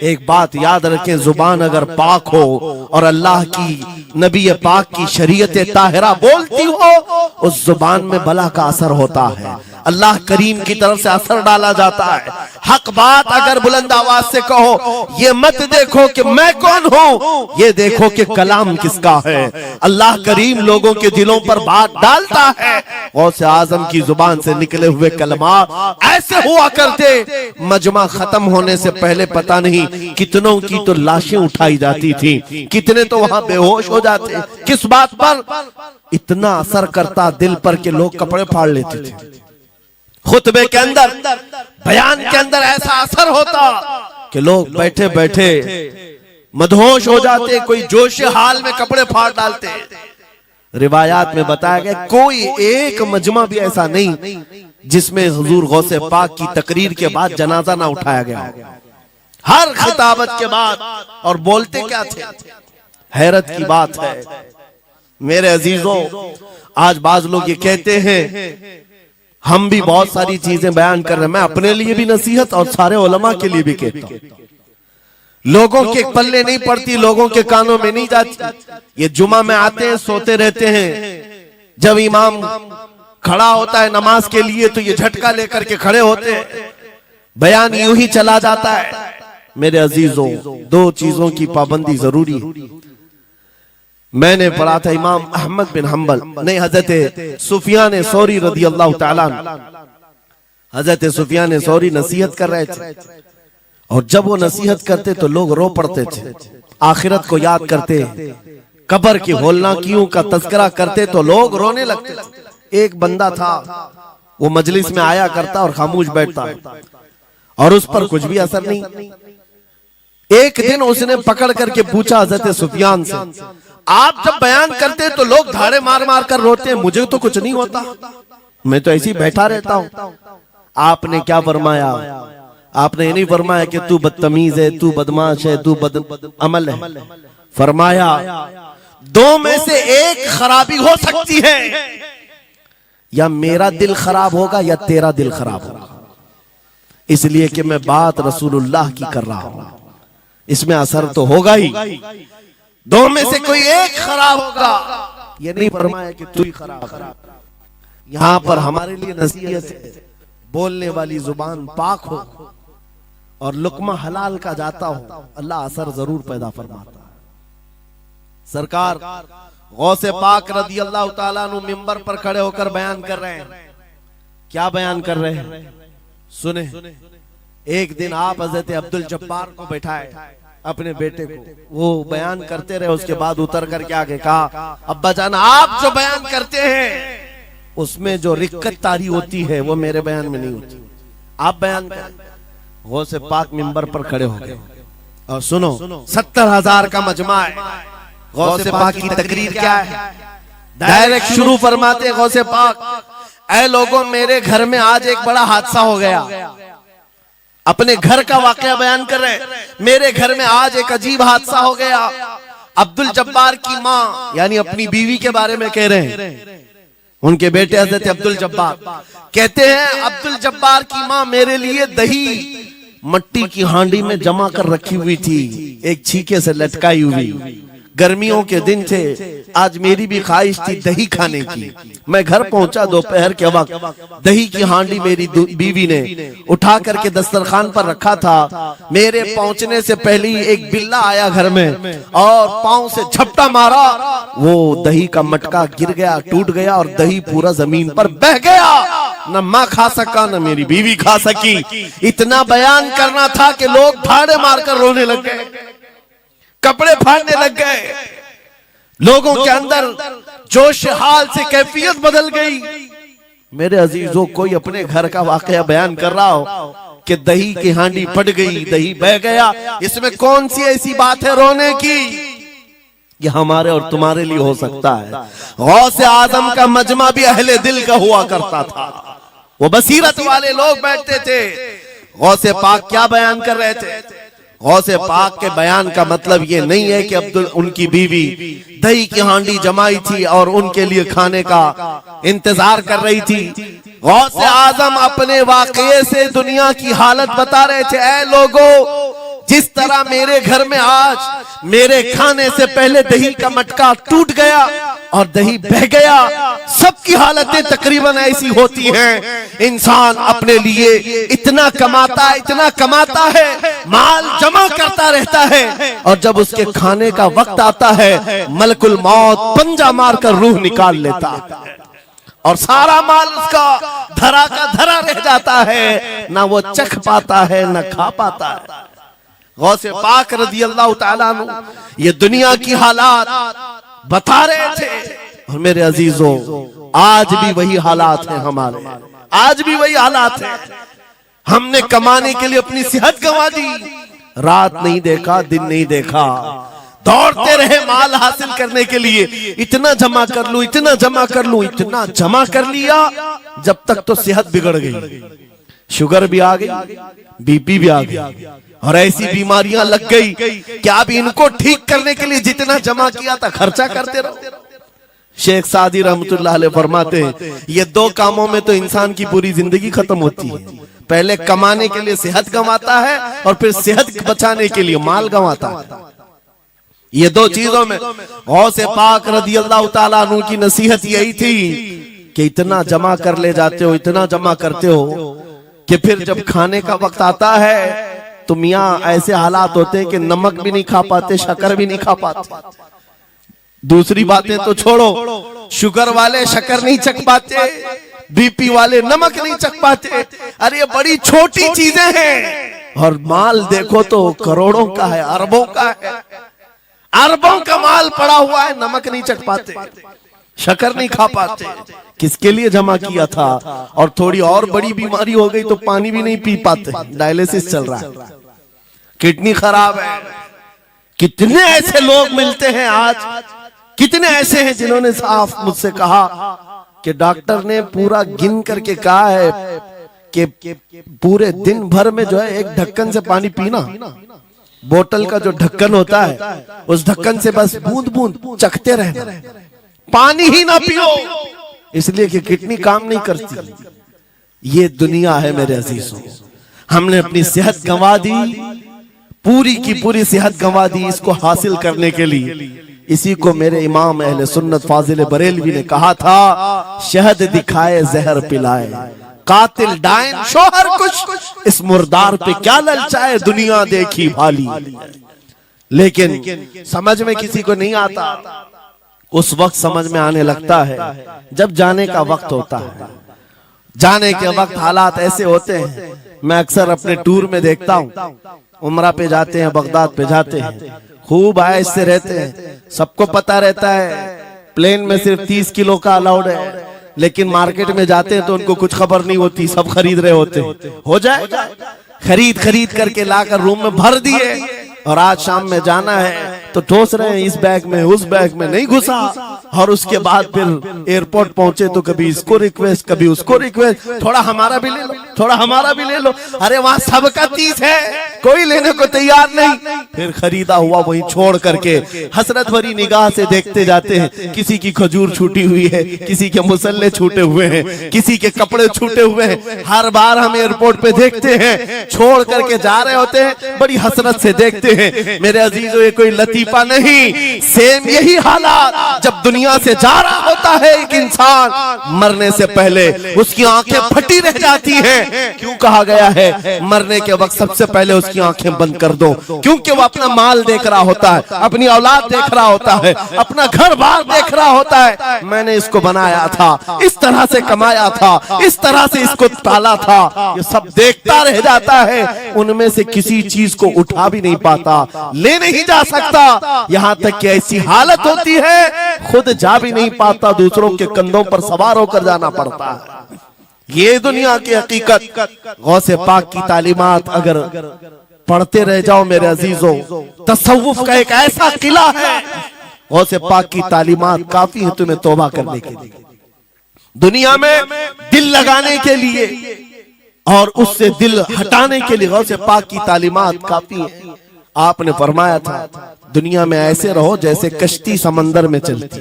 एक बात याद रखें, जुबान अगर पाक हो और अल्लाह की नबी पाक की शरीयत ताहिरा बोलती हो, उस जुबान में बला का असर होता है, अल्लाह करीम की तरफ से असर डाला जाता है। हक बात अगर बुलंद आवाज से कहो, ये मत देखो कि मैं कौन हूं, ये देखो कि कलाम किसका है। अल्लाह करीम लोगों के दिलों पर बात डालता है। गौसे आजम की जुबान से निकले हुए कलमात ऐसे हुआ करते, मजमा खत्म होने से पहले पता नहीं कितनों की तो लाशें उठाई जाती थी, कितने तो वहां बेहोश हो जाते। किस बात पर? इतना असर करता दिल पर कि लोग कपड़े फाड़ लेते थे। खुतबे के अंदर, बयान के अंदर ऐसा असर होता कि लोग बैठे बैठे मदहोश हो जाते, कोई जोश हाल में कपड़े फाड़ डालते। रिवायात में बताया गया कोई एक मजमा भी ऐसा नहीं जिसमें हुजूर गौसे पाक की तकरीर के बाद जनाजा ना उठाया गया। हर खिताबत के बाद, और बोलते क्या थे, हैरत की बात है मेरे अजीजों। आज बाज लोग ये कहते हैं हम भी बहुत सारी चीजें बयान कर रहे हैं, मैं अपने लिए भी नसीहत और सारे उलमा के लिए भी कहता हूं, लोगों के पल्ले नहीं पड़ती, लोगों के कानों में नहीं जाती। ये जुमा में आते हैं, सोते रहते हैं, जब इमाम खड़ा होता है नमाज के लिए तो ये झटका लेकर के खड़े होते हैं, बयान यूं ही चला जाता है। मेरे अजीजों, 2 चीजों की पाबंदी जरूरी है। मैंने पढ़ा था इमाम अहमद बिन हंबल नहीं, हजरत सुफियान सौरी रदी अल्लाह ताला, हजरत सुफियान सौरी नसीहत कर रहे थे, और जब वो नसीहत करते तो लोग रो पड़ते थे, आखिरत को याद करते, कब्र की होलनाकियों का तज़किरा करते तो लोग रोने लगते थे। एक बंदा था, वो मजलिस में आया करता और खामोश बैठता, और उस पर कुछ भी असर नहीं। एक दिन उसने पकड़ करके पूछा हजरत सुफियान से, आप जब बयान करते तो लोग धाड़े मार मार कर रोते हैं, मुझे तो कुछ नहीं होता, मैं तो ऐसे ही बैठा रहता हूं। आपने क्या फरमाया? आपने ये नहीं फरमाया कि तू बदतमीज है, तू बदमाश है, तू बद अमल है। फरमाया 2 में से एक खराबी हो सकती है, या मेरा दिल खराब होगा या तेरा दिल खराब होगा, इसलिए कि मैं बात रसूलुल्लाह की कर रहा हूं। इसमें असर तो होगा ही, दो में से कोई एक खराब होगा। ये नहीं फरमाया कि तू ही खराब। यहां पर हमारे लिए नसीहत है, बोलने वाली जुबान पाक हो और लुकमा हलाल का जाता हो, अल्लाह असर जरूर पैदा फरमाता है। सरकार गौसे पाक रदी अल्लाह ताला अन्हु मिंबर पर खड़े होकर बयान कर रहे हैं। क्या बयान कर रहे हैं? सुने। एक दिन आप हजरत अब्दुल जब्बार को बैठाए, अपने बेटे को, वो बयान करते रहे। उसके बाद उतर कर क्या कहा, अब्बा जान आप जो बयान करते हैं उसमें जो रिक्कत तारी होती है वो मेरे बयान में नहीं होती, आप बयान करें। गौसे पाक मिंबर पर खड़े हो गए और सुनो, 70,000 का मजमा है। गौसे पाक की तकरीर क्या है? डायरेक्ट शुरू फरमाते गौसे पाक, ऐ लोगों, मेरे घर में आज एक बड़ा हादसा हो गया। अपने घर का वाकया बयान कर रहे हैं। मेरे घर में आज एक अजीब हादसा हो गया। अब्दुल जब्बार की माँ यानी अपनी बीवी के बारे में कह रहे हैं। उनके बेटे हजरत अब्दुल जब्बार कहते हैं, अब्दुल जब्बार की माँ मेरे लिए दही मट्टी की हांडी में जमा कर रखी हुई थी, एक छीके से लटकाई हुई। गर्मियों के दिन थे, आज मेरी भी ख्वाहिश थी दही खाने की। मैं घर पहुंचा दोपहर के वक्त, दही की हांडी मेरी बीवी ने उठा करके दस्तरखान पर रखा था। मेरे पहुंचने से पहले ही एक बिल्ला आया घर में और पांव से झपटा मारा, वो दही का मटका गिर गया, टूट गया और दही पूरा जमीन पर बह गया। न माँ खा सका न मेरी बीवी खा सकी। इतना बयान करना था कि लोग भाड़े मारकर रोने लग गए, कपड़े फाड़ने लग गए। लोगों के अंदर जोश हाल से कैफियत बदल गई। मेरे अजीजों, कोई अपने घर का वाकया बयान कर रहा हो कि दही की हांडी फट गई, दही बह गया, इसमें कौन सी ऐसी बात है रोने की? ये हमारे और तुम्हारे लिए हो सकता है। गौसे आजम का मजमा भी अहले दिल का हुआ करता था, वो बसीरत वाले लोग बैठते थे। गौसे पाक क्या बयान कर रहे थे? गौसे पाक के बयान का मतलब ये नहीं है कि अब्दुल उनकी बीवी दही की हांडी जमाई थी और उनके लिए खाने का इंतजार कर रही थी। गौसे आजम अपने वाकये से दुनिया की हालत बता रहे थे। ऐ लोगों, जिस तरह मेरे घर में आज मेरे खाने से पहले दही का मटका टूट गया और दही बह गया, सबकी हालतें तकरीबन ऐसी होती हैं। इंसान अपने लिए इतना कमाता है, माल जमा करता रहता है और जब उसके खाने का वक्त आता है, मलकुल मौत पंजा मारकर रूह निकाल लेता है और सारा माल उसका धरा का धरा रह जाता है, ना वो चख पाता है ना खा पाता है। गौसे पाक रज़ी अल्लाह ताला अन्हु ये दुनिया की हालात बता रहे थे। और मेरे अजीजों, आज भी वही हालात हैं हमारे, आज भी वही हालात हैं। हमने कमाने के लिए अपनी सेहत गंवा दी, रात नहीं देखा, दिन नहीं देखा, दौड़ते रहे माल हासिल करने के लिए। इतना जमा कर लूं, इतना जमा कर लूं, इतना जमा कर लिया, जब तक तो सेहत बिगड़ गई, शुगर भी आ गई, बीपी भी आ गई और ऐसी बीमारियां लग गई कि अब इनको ठीक करने के लिए जितना जमा किया था खर्चा करते रहो। शेख सादी रहमतुल्लाह अलैह फरमाते हैं, ये दो कामों में तो इंसान की पूरी जिंदगी खत्म होती है। पहले कमाने के लिए सेहत गंवाता है और फिर सेहत बचाने के लिए माल गंवाता है। ये दो चीजों में गौसे पाक रज़ी अल्लाह ताला अन्हु की नसीहत यही थी कि इतना जमा कर ले जाते हो, इतना जमा करते हो कि फिर जब खाने का वक्त आता है तो मियाँ ऐसे हालात होते हैं कि नमक भी नहीं खा पाते, शक्कर भी नहीं खा पाते। दूसरी बातें तो छोड़ो, शुगर वाले शक्कर नहीं चख पाते, बीपी वाले नमक नहीं चख पाते। अरे ये बड़ी छोटी चीजें हैं और माल देखो तो करोड़ों का है, अरबों का है, अरबों का माल पड़ा हुआ है, नमक नहीं चख पाते, शक्कर नहीं खा पाते। किसके लिए जमा किया था? और थोड़ी और बड़ी बीमारी हो गई तो पानी भी नहीं पी पाते, डायलिसिस चल रहा है, किडनी खराब है। कितने ऐसे लोग मिलते हैं आज, कितने ऐसे हैं जिन्होंने साफ मुझसे कहा कि डॉक्टर ने पूरा गिन करके कहा है कि पूरे दिन भर में जो है एक ढक्कन से पानी पीना, बोतल का जो ढक्कन होता है उस ढक्कन से बस बूंद बूंद चखते रहना, पानी ही ना पियो, इसलिए कि किडनी काम नहीं करती। ये दुनिया है मेरे अजीजों। हमने अपनी सेहत गंवा दी, पूरी की पूरी सेहत गंवा दी इसको हासिल करने के लिए। इसी को मेरे इमाम अहले सुन्नत फाजिल बरेलवी ने कहा था, शहद दिखाए जहर पिलाए, कातिल डायन शोहर कुछ, इस मुर्दार पे क्या ललचाए, दुनिया देखी भाली। लेकिन समझ में किसी को नहीं आता, उस वक्त समझ में आने लगता है जब जाने का वक्त होता है। जाने के वक्त हालात ऐसे होते हैं, मैं अक्सर अपने टूर में देखता हूँ, उमरा पे जाते हैं, बगदाद पे जाते हैं, खूब आयश से रहते हैं, सबको पता रहता है प्लेन में सिर्फ 30 किलो का अलाउड है, लेकिन मार्केट में जाते हैं तो उनको कुछ खबर नहीं होती, सब खरीद रहे होते हैं। हो जाए खरीद करके लाकर रूम में भर दिए, और आज शाम में जाना है तो ठोस रहे हैं इस बैग में उस बैग में नहीं घुसा, और उसके बाद फिर एयरपोर्ट पहुंचे तो कभी इसको रिक्वेस्ट कभी उसको रिक्वेस्ट, थोड़ा हमारा भी ले लो, थोड़ा हमारा भी ले लो। अरे वहां सबका 30 है, कोई लेने को तैयार नहीं। फिर खरीदा हुआ वहीं छोड़ करके हसरत भरी निगाह से देखते जाते हैं, किसी की खजूर छूटी हुई है, किसी के मुसल्ले छूटे हुए हैं, किसी के कपड़े छूटे हुए हैं। हर बार हम एयरपोर्ट पे देखते हैं, छोड़ करके जा रहे होते हैं, बड़ी हसरत से देखते हैं। मेरे अजीजों, ये कोई लतीफा नहीं, सेम यही हालात जब दुनिया से जा रहा होता है एक इंसान, मरने से पहले उसकी आंखें फटी रह जाती हैं। क्यों कहा गया है मरने के वक्त सबसे पहले उसकी आंखें बंद कर दो? क्योंकि वो अपना माल देख रहा होता है, अपनी औलाद देख रहा होता है, अपना घर बार देख रहा होता है। मैंने इसको बनाया था, इस तरह से कमाया था, इस तरह से इसको पाला था, ये सब देखता रह जाता है। उनमें से किसी चीज को उठा भी नहीं पाता, ले नहीं जा सकता, यहाँ तक कि ऐसी हालत होती है खुद जा भी नहीं पाता, दूसरों के कंधों पर सवार होकर जाना पड़ता है। ये दुनिया की हकीकत। गौसे पाक की तालीमात अगर पढ़ते रह जाओ मेरे अजीजों, तसव्वुफ का एक ऐसा किला है, गौसे पाक की तालीमात काफी है तुम्हें तौबा करने के लिए, दुनिया में दिल लगाने के लिए और उससे दिल हटाने के लिए। गौसे पाक की तालीमात काफी है। आपने फरमाया था दुनिया में ऐसे रहो जैसे कश्ती समंदर में चलती,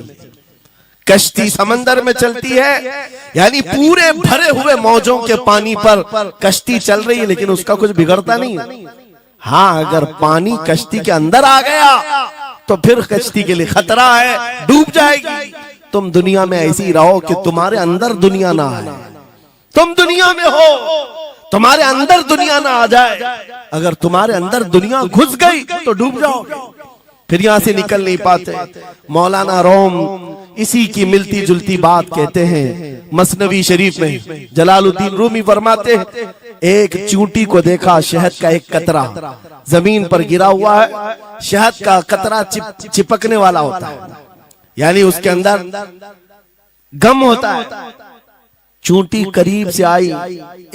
कश्ती समंदर में चलती है, यानी पूरे भरे हुए मौजों के पानी पर कश्ती चल रही है, लेकिन उसका कुछ बिगड़ता नहीं है। हाँ, अगर पानी कश्ती के अंदर आ गया तो फिर कश्ती के लिए खतरा है, डूब जाएगी। तुम दुनिया में ऐसे ही रहो कि तुम्हारे अंदर दुनिया ना आए, तुम दुनिया में हो, तुम्हारे अंदर दुनिया ना आ जाए। अगर तुम्हारे अंदर दुनिया घुस गई तो डूब जाओगे, फिर यहां से निकल नहीं पाते। मौलाना रोम इसी की मिलती जुलती बात कहते हैं मसनवी शरीफ में। जलालुद्दीन रूमी फरमाते हैं, एक चूंटी को देखा, शहद का एक कतरा जमीन पर गिरा हुआ है, शहद का कतरा चिपकने वाला होता है, यानी उसके अंदर गम होता है। चूंटी करीब से आई,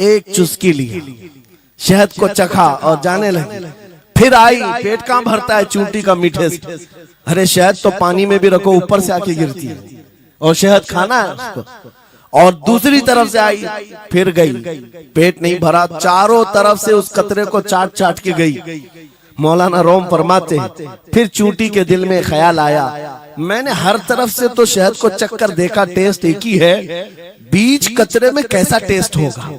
एक चुस्की ली, शहद को चखा और जाने लगी। फिर आई, पेट कहां भरता है चूंटी का मीठे से। अरे शहद तो पानी में भी रखो ऊपर से आके गिरती है, और शहद खाना है उसको। और दूसरी तरफ से आई, फिर गई, पेट नहीं भरा, चारों तरफ से उस कतरे को चाट चाट के गई। मौलाना रोम फरमाते हैं, फिर चूंटी के दिल में ख्याल आया, मैंने हर तरफ से तो शहद को चक्कर देखा, टेस्ट एक ही है, बीच कतरे में कैसा टेस्ट होगा?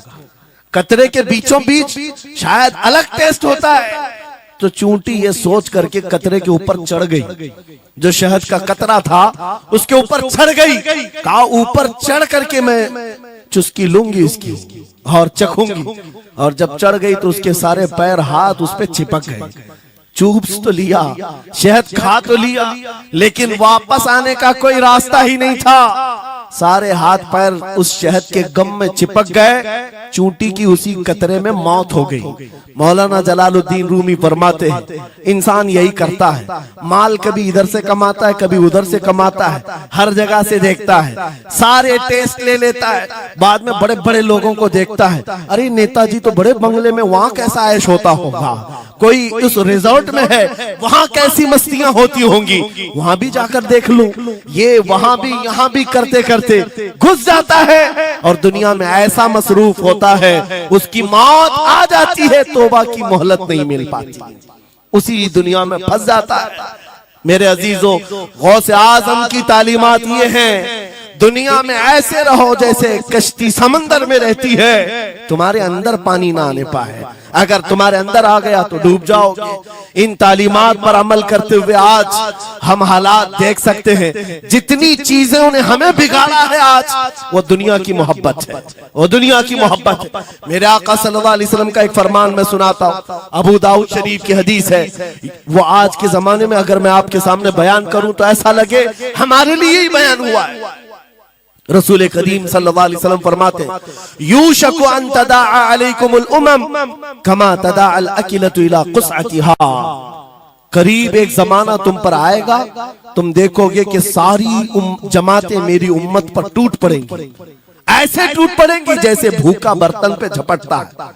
कतरे के बीचों बीच शायद अलग टेस्ट होता है। तो चूंटी ये सोच करके कतरे के ऊपर चढ़ गई, जो शहद का कतरा था उसके ऊपर चढ़ गई। कहा ऊपर चढ़ करके मैं चुस्की लूंगी इसकी और चखूंगी। और जब चढ़ गई तो उसके सारे पैर हाथ उस पे चिपक गए। चूप तो लिया, शहद खा तो लिया, लेकिन वापस आने का कोई रास्ता ही नहीं था। सारे हाथ पैर उस शहद के गम में चिपक गए। चूंटी की उसी कतरे में मौत हो गई। मौलाना जलालुद्दीन रूमी फरमाते हैं, इंसान यही करता है, माल कभी इधर से कमाता है, कभी उधर से कमाता है, हर जगह से देखता है, सारे टेस्ट ले लेता है, बाद में बड़े बड़े लोगों को देखता है, अरे नेताजी तो बड़े बंगले में, वहां कैसा ऐश होता होगा, कोई उस रिजॉर्ट में है, वहां कैसी मस्तियां होती होंगी, वहां भी जाकर देख लूं। ये वहां भी यहाँ भी करते करते घुस जाता है और दुनिया में ऐसा मसरूफ होता है, उसकी मौत आ जाती है, तौबा की मोहलत नहीं मिल पाती, उसी दुनिया में फंस जाता है। मेरे अजीजों, गौसे आजम की तालीमात ये हैं, दुनिया में ऐसे रहो जैसे कश्ती समंदर में रहती है, तुम्हारे अंदर पानी ना आने पाए। अगर तुम्हारे अंदर आ गया तो डूब जाओगे। इन तालीमात पर अमल करते हुए आज हम हालात देख सकते हैं। जितनी चीजों ने हमें बिगाड़ा है आज, वो दुनिया की मोहब्बत है, वो दुनिया की मोहब्बत है। मेरे आका सल्लल्लाहु अलैहि वसल्लम का एक फरमान मैं सुनाता हूँ, अबू दाऊद शरीफ की हदीस है। वो आज के जमाने में अगर मैं आपके सामने बयान करूं तो ऐसा लगे हमारे लिए ही बयान हुआ है। रसूल करीम सल्लल्लाहु अलैहि वसल्लम फरमाते हैं, यूशकु अन तदाअ अलैकुमुल उमम कमा तदाअल अकिलतु इला कुसअतिहा। करीब एक जमाना तुम पर आएगा, तुम देखोगे कि सारी जमातें मेरी उम्मत पर टूट पड़ेंगी। ऐसे टूट पड़ेंगी जैसे भूखा बर्तन पे झपटता है।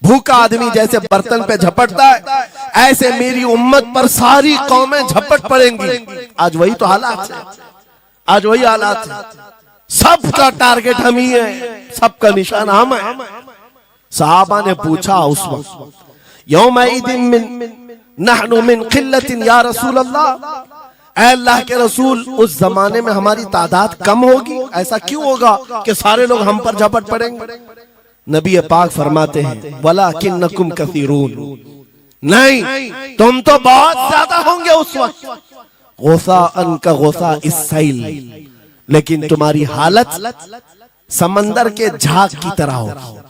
भूखा आदमी जैसे बर्तन पे झपटता है, ऐसे मेरी उम्मत पर सारी कौमें झपट पड़ेंगी। आज वही तो हालात है, आज वही हालात है। सबका टारगेट हम ही है, सबका निशान हम है। सहाबा ने पूछा उस वक्त, यौमइदिन मिन नहनु मिन किल्लतिन या रसूल अल्लाह, ऐ अल्लाह के रसूल उस जमाने में हमारी तादाद कम होगी, ऐसा क्यों होगा कि सारे लोग हम पर झपट पड़ेंगे? नबी पाक फरमाते हैं, वलाकिन्नकुम कसीरून, नहीं तुम तो बहुत ज्यादा होंगे उस वक्त, गोसा अन का गोसा इस्साइल, लेकिन तुम्हारी हालत समंदर के झाग की तरह होगी।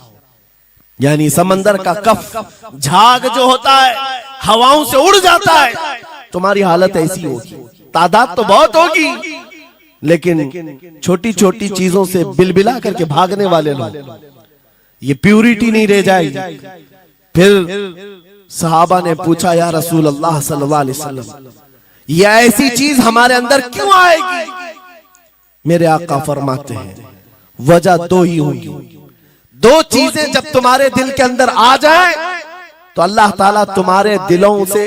यानी समंदर का कफ झाग जो होता है हवाओं से उड़ जाता है, तुम्हारी हालत ऐसी होगी। तादाद तो बहुत होगी, लेकिन छोटी छोटी चीजों से बिलबिला करके भागने वाले लोग, ये प्यूरिटी नहीं रह जाएगी। फिर सहाबा ने पूछा, या रसूल अल्लाह सल्लल्लाहु अलैहि वसल्लम, ये ऐसी चीज हमारे अंदर क्यों आएगी? मेरे आका फरमाते हैं, वजह दो ही होगी। दो चीजें जब तुम्हारे दिल के अंदर आ जाए तो अल्लाह ताला तुम्हारे दिलों से,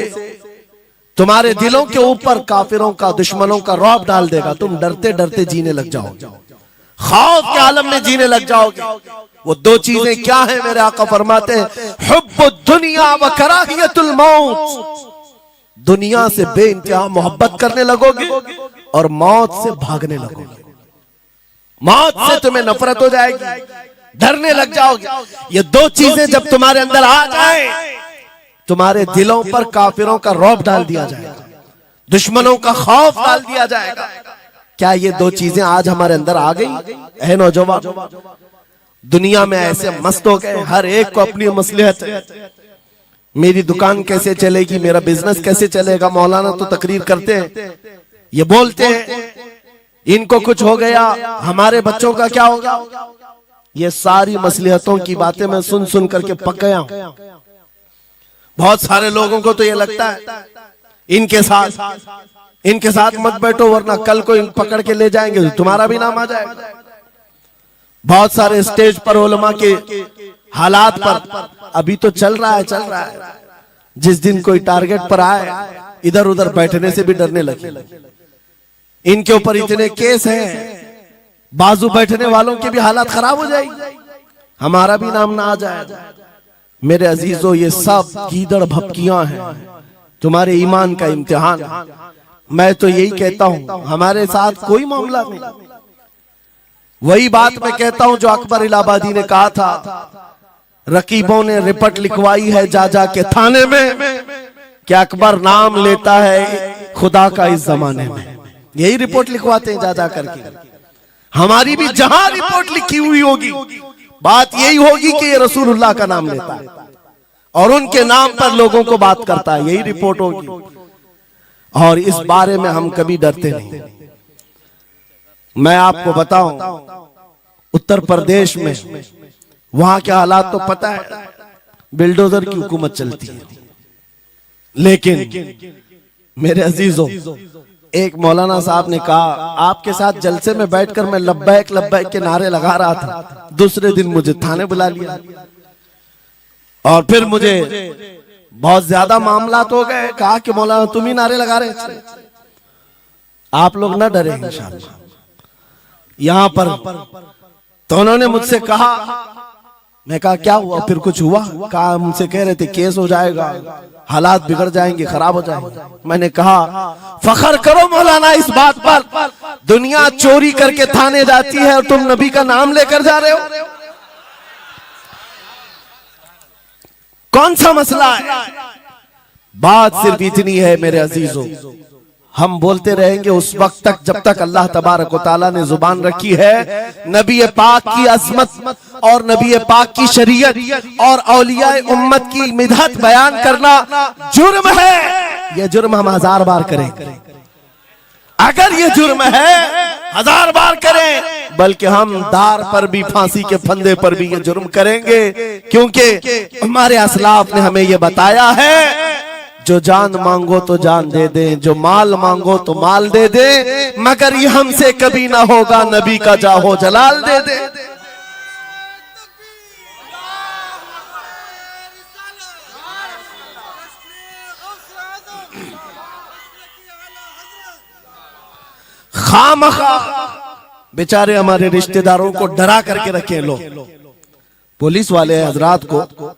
तुम्हारे दिलों के ऊपर काफिरों का, दुश्मनों का रौब डाल देगा। तुम डरते डरते जीने लग जाओगे, खौफ के आलम में जीने लग जाओगे। वो दो चीजें क्या है? मेरे आका फरमाते हैं, हुब्बुद दुनिया व कराहियतुल मौत, दुनिया से बेइंतहा मोहब्बत करने लगोगे और मौत से भागने लगोगे। मौत से तुम्हें नफरत हो जाएगी, डरने लग जाओगे। ये दो चीजें जब तुम्हारे अंदर आ जाए, तुम्हारे दिलों पर काफिरों का रौब डाल दिया जाएगा, दुश्मनों का खौफ डाल दिया जाएगा। क्या ये दो चीजें आज हमारे अंदर आ गई? है नौजवान, दुनिया में ऐसे मस्त हो गए, हर एक को अपनी मसलहत है। मेरी दुकान कैसे चलेगी, मेरा बिजनेस कैसे चलेगा। मौलाना तो तकरीर करते हैं, ये बोलते हैं इनको कुछ हो गया, हमारे बच्चों का क्या होगा। ये सारी मसलहतों की बातें मैं सुन सुन करके पक गया हूं। बहुत सारे लोगों को तो ये लगता है इनके साथ मत बैठो, वरना कल को इन पकड़ के ले जाएंगे तो तुम्हारा भी नाम आ जाएगा। बहुत सारे स्टेज पर उलमा के हालात पर अभी तो चल रहा है। जिस दिन कोई टारगेट पर आए, इधर उधर बैठने से भी डरने लगे। इनके ऊपर इतने केस हैं, बाजू बैठने वालों की भी हालत खराब हो जाएगी, हमारा भी नाम ना आ जाए। मेरे अजीजों, ये सब गीदड़ भपकियां हैं, तुम्हारे ईमान का इम्तिहान। मैं तो यही कहता हूं, हमारे साथ कोई मामला नहीं। वही बात मैं कहता हूं जो अकबर इलाहाबादी ने कहा था, रकीबों ने रिपोर्ट लिखवाई है जा जा के थाने में कि अकबर नाम लेता है खुदा का इस जमाने में। यही रिपोर्ट लिखवाते हैं जा जा करके। हमारी भी जहां रिपोर्ट लिखी हुई होगी, बात यही होगी कि ये रसूलुल्लाह का नाम लेता है और उनके नाम पर लोगों को बात करता है, यही रिपोर्ट होगी। और इस बारे में हम कभी डरते नहीं। मैं आपको बताऊं, उत्तर प्रदेश में वहां के हालात तो पता है, बिल्डोजर की हुकूमत चलती है। लेकिन मेरे अजीजों, एक मौलाना साहब ने कहा, आपके साथ जलसे में बैठकर मैं लब्बैक लब्बैक के नारे लगा रहा था, दूसरे दिन मुझे थाने बुला लिया और फिर मुझे बहुत ज्यादा मामलात हो गए। कहा कि मौलाना तुम ही नारे लगा रहे थे। आप लोग ना डरे इंशाअल्लाह। यहां पर तो उन्होंने मुझसे कहा, मैं कहा क्या हुआ, फिर कुछ हुआ? कहा हमसे कह रहे थे केस हो जाएगा, हालात बिगड़ जाएंगे, खराब हो जाएंगे। मैंने कहा फखर करो मौलाना इस बात पर, दुनिया चोरी करके थाने जाती है और तुम नबी का नाम लेकर जा रहे हो, कौन सा मसला है? बात सिर्फ इतनी है मेरे अजीजों, हम बोलते रहेंगे उस वक्त तक जब तक अल्लाह तबारक व तआला ने जुबान रखी है। नबी पाक की अजमत और नबी पाक की शरीयत और औलिया उम्मत की मिदहत बयान करना जुर्म है। यह जुर्म हम 1000 बार करेंगे, अगर ये जुर्म है 1000 बार करें, बल्कि हम दार पर भी, फांसी के फंदे पर भी ये जुर्म करेंगे, क्योंकि हमारे असलाफ ने हमें ये बताया है जो जान मांगो तो जान दे दे, जो माल मांगो तो माल दे दे, मगर ये हमसे कभी ना होगा नबी का जाहो जलाल दे दे। खामखा बेचारे हमारे रिश्तेदारों को डरा करके रखे लोग, पुलिस वाले हजरात को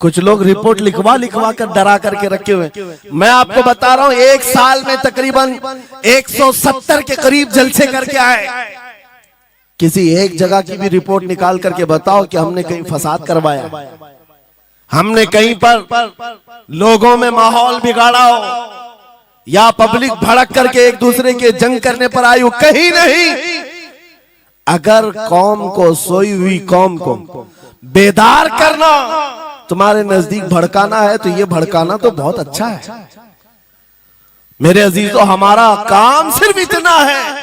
कुछ लोग रिपोर्ट लिखवा कर डरा करके रखे हुए। मैं आपको बता रहा हूं, एक साल में तकरीबन 170 के करीब जलसे करके आए। किसी एक जगह की भी रिपोर्ट निकाल करके बताओ कि हमने कहीं फसाद करवाया, हमने कहीं पर लोगों में माहौल बिगाड़ा हो, या पब्लिक भड़क करके एक दूसरे के जंग करने पर आई हो, कहीं नहीं। अगर कौम को, सोई हुई कौम को बेदार करना तुम्हारे नजदीक भड़काना है तो ये भड़काना तो बहुत अच्छा है मेरे अजीजों। हमारा काम सिर्फ इतना है,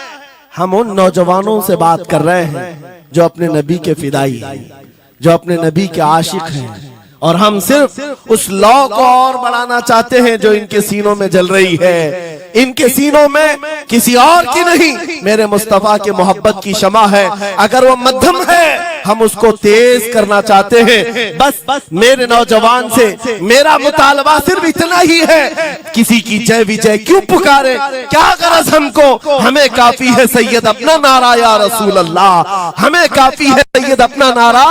हम उन नौजवानों से बात कर रहे हैं जो अपने नबी के फिदाई हैं, जो अपने नबी के आशिक हैं, और हम सिर्फ उस लौ को और बढ़ाना चाहते हैं जो इनके सीनों में जल रही है। इनके सीनों में किसी और की नहीं, मेरे मुस्तफा के मोहब्बत की शमा है। अगर वो मध्यम है हम उसको तेज करना चाहते हैं। बस मेरे नौजवान से मेरा मुतालबा सिर्फ इतना ही है, किसी की जय विजय क्यों पुकारे, क्या गरज हमको, हमें काफी है सैयद अपना नारा या रसूल अल्लाह, हमें काफी है सैयद अपना नारा।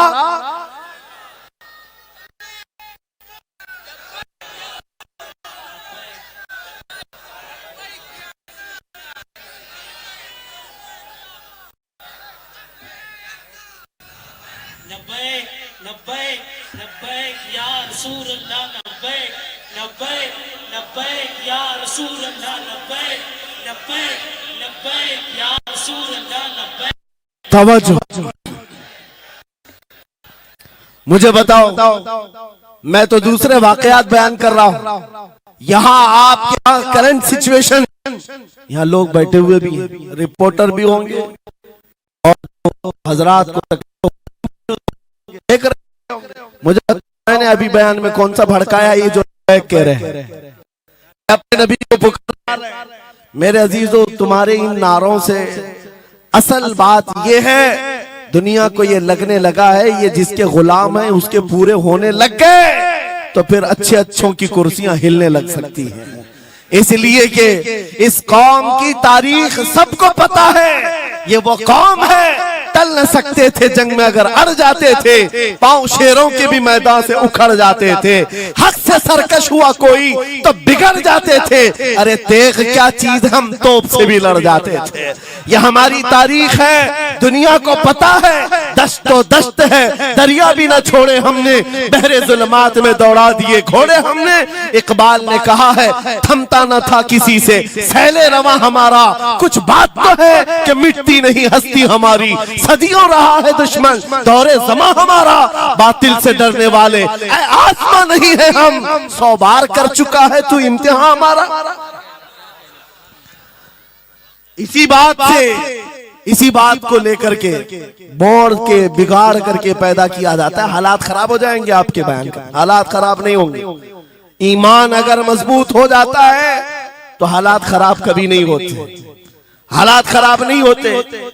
तवज्जो, मुझे बताओ, मैं तो दूसरे वाकयात बयान कर रहा हूं, यहाँ आपके यहाँ करंट सिचुएशन, यहाँ लोग बैठे हुए भी हैं, रिपोर्टर भी होंगे और हजरात को देख रहे होंगे। मुझे मैंने अभी बयान में कौन सा भड़काया, ये जो कह रहे हैं अपने नबी को पुकार रहे हैं। मेरे अजीजों, तुम्हारे इन नारों से असल बात ये है, दुनिया को ये लगने लगा है ये जिसके गुलाम है उसके पूरे होने लग गए, तो फिर अच्छे अच्छों की कुर्सियां हिलने लग सकती हैं। इसलिए कि इस कौम की तारीख सबको पता है, ये वो कौम है टल न सकते थे जंग में, अगर अड़ जाते थे पांव शेरों के भी मैदान से उखड़ जाते थे, हक से सरकश हुआ कोई तो बिगड़ जाते थे, अरे तेग क्या चीज हम तोप से भी लड़ जाते थे। ये हमारी तारीख है, दुनिया को पता है, दश्त तो दश्त है, दरिया भी न छोड़े हमने, बहरे जुल्मात में दौड़ा दिए घोड़े हमने। इकबाल ने कहा है थमता न था किसी से सैले रवा हमारा, कुछ बात तो है कि मिटती नहीं हस्ती हमारी, सदियों रहा है दुश्मन दौरे ज़मा हमारा, बातिल से डरने वाले आसमां नहीं है हम, 100 बार कर चुका है तू इम्तिहान हमारा। इसी बात को लेकर के बोर्ड के बिगाड़ करके पैदा किया जाता है। हालात खराब हो जाएंगे आपके बयान का, हालात खराब नहीं होंगे। ईमान अगर मजबूत हो जाता है तो हालात खराब कभी नहीं होते, हालात खराब नहीं होते।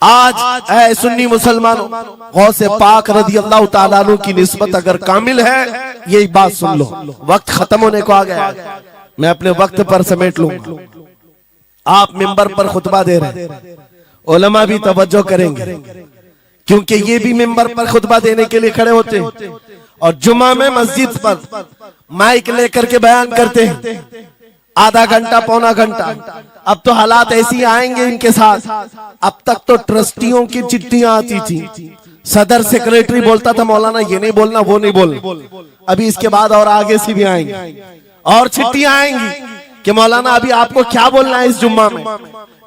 आज ऐ सुन्नी मुसलमानों, गौसे पाक रज़ी अल्लाह ताला अन्हु की निस्बत अगर कामिल है, ये बात सुन लो, वक्त खत्म होने को आ गया, मैं अपने वक्त पर समेट लूंगा। आप मिंबर पर खुतबा दे रहे हैं, उलमा भी तवज्जो करेंगे क्योंकि ये भी मिंबर पर खुतबा देने के लिए खड़े होते हैं और जुमा में मस्जिद पर माइक लेकर के बयान करते हैं आधा घंटा पौना घंटा। अब तो हालात ऐसी आएंगे इनके साथ। अब तक तो ट्रस्टियों की चिट्ठियां आती थी, सदर सेक्रेटरी बोलता था मौलाना ये नहीं बोलना वो नहीं बोलना। अभी इसके बाद और आगे से भी आएंगे और चिट्ठियां आएंगी कि मौलाना अभी आपको क्या बोलना है इस जुम्मा में।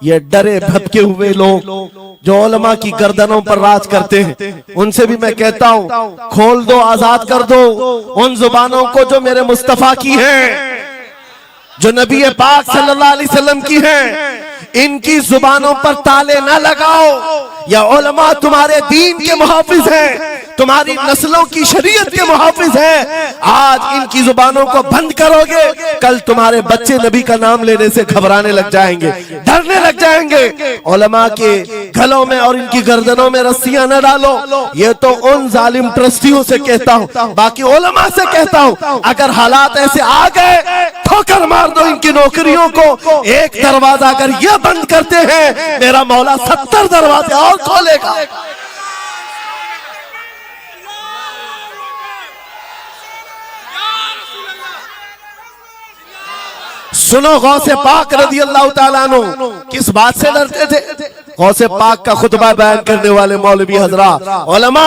ये डरे भटके हुए लोग जो उलमा की गर्दनों पर राज करते हैं, उनसे भी मैं कहता हूं खोल दो, आजाद कर दो उन जुबानों को जो मेरे मुस्तफा की हैं, जो नबी पाक सल्लल्लाहु अलैहि वसल्लम की हैं। इनकी जुबानों पर ताले ना लगाओ। या उलमा तुम्हारे दीन के मुहाफिज हैं, तुम्हारी नस्लों की शरीयत के मुहाफिज हैं। आज इनकी जुबानों को बंद करोगे, कल तुम्हारे बच्चे नबी का नाम लेने से घबराने लग जाएंगे, डरने लग जाएंगे। उलमा के गलों में और इनकी गर्दनों में रस्सियां न डालो। ये तो उन जालिम ट्रस्टियों से कहता हूं, बाकी उलमा से कहता हूं अगर हालात ऐसे आ गए ठोकर मार दो इनकी नौकरियों को। एक दरवाजा अगर ये बंद करते हैं, मेरा मौला 70 दरवाजे और खोलेगा। सुनो गौसे पाक रज़ी अल्लाह ताला अन्हु किस बात से डरते थे। गौसे पाक का खुतबा बयान करने वाले मौलवी हजरात उलमा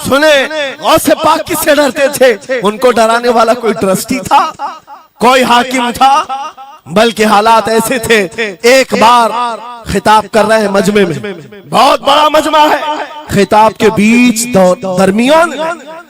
सुने, गौसे पाक किससे डरते थे। उनको डराने वाला कोई ट्रस्टी था, कोई हाकिम था, बल्कि हालात ऐसे थे। एक बार खिताब कर रहे हैं मजमे में, बहुत बड़ा मजमा है, खिताब के बीच दरमियान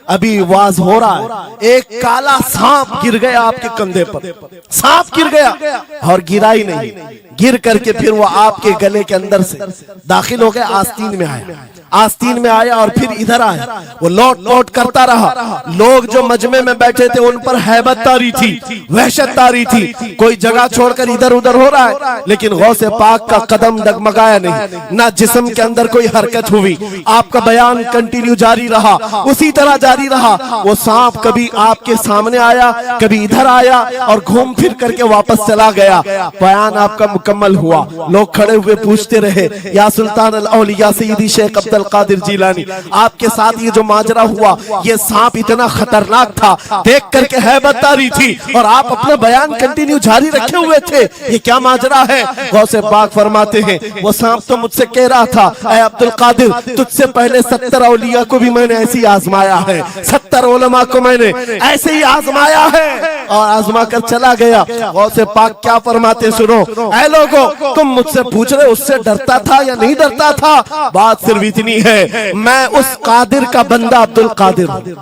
अभी वाज हो रहा है, एक काला सांप गिर गया आपके कंधे पर। सांप गिर गया और गिरा ही नहीं, गिर करके फिर वो आपके गले के अंदर से दाखिल हो गया, आस्तीन में आया। आस्तीन में आया और फिर इधर आया, वो लौट लौट करता रहा। लोग जो मजमे में बैठे थे उन पर हैबत तारी थी, वहशत तारी थी। कोई जगह छोड़कर इधर उधर हो रहा है, लेकिन गौसे पाक का कदम डगमगाया नहीं, ना जिस्म के अंदर कोई हरकत हुई। आपका बयान कंटिन्यू जारी रहा, उसी तरह जारी रहा। वो सांप कभी आपके सामने आया, कभी इधर आया और घूम फिर करके वापस चला गया। बयान आपका मुकम्मल हुआ। लोग खड़े हुए पूछते रहे, या सुल्तान अल औलिया सय्यदी शेख अब्दुल कादिर जिलानी, आपके साथ ये जो माजरा हुआ, ये सांप इतना खतरनाक था, देख करके हैबत तारी थी और आप अपना बयान कंटिन्यू जारी रखे हुए थे, ये क्या माजरा है। गौसे पाक फरमाते हैं वो सांप तो मुझसे कह रहा था, ऐ अब्दुल कादिर तुझसे पहले 70 औलिया को भी मैंने ऐसे ही आजमाया है, 70 उलमा को मैंने ऐसे ही आजमाया है और आजमा कर चला गया। गौसे पाक क्या फरमाते सुनो, ऐ लोगो तुम मुझसे पूछ रहे उससे डरता था या नहीं डरता था, बात सिर्फ इतनी है, मैं उस कादिर का बंदा अब्दुल कादिर हूं,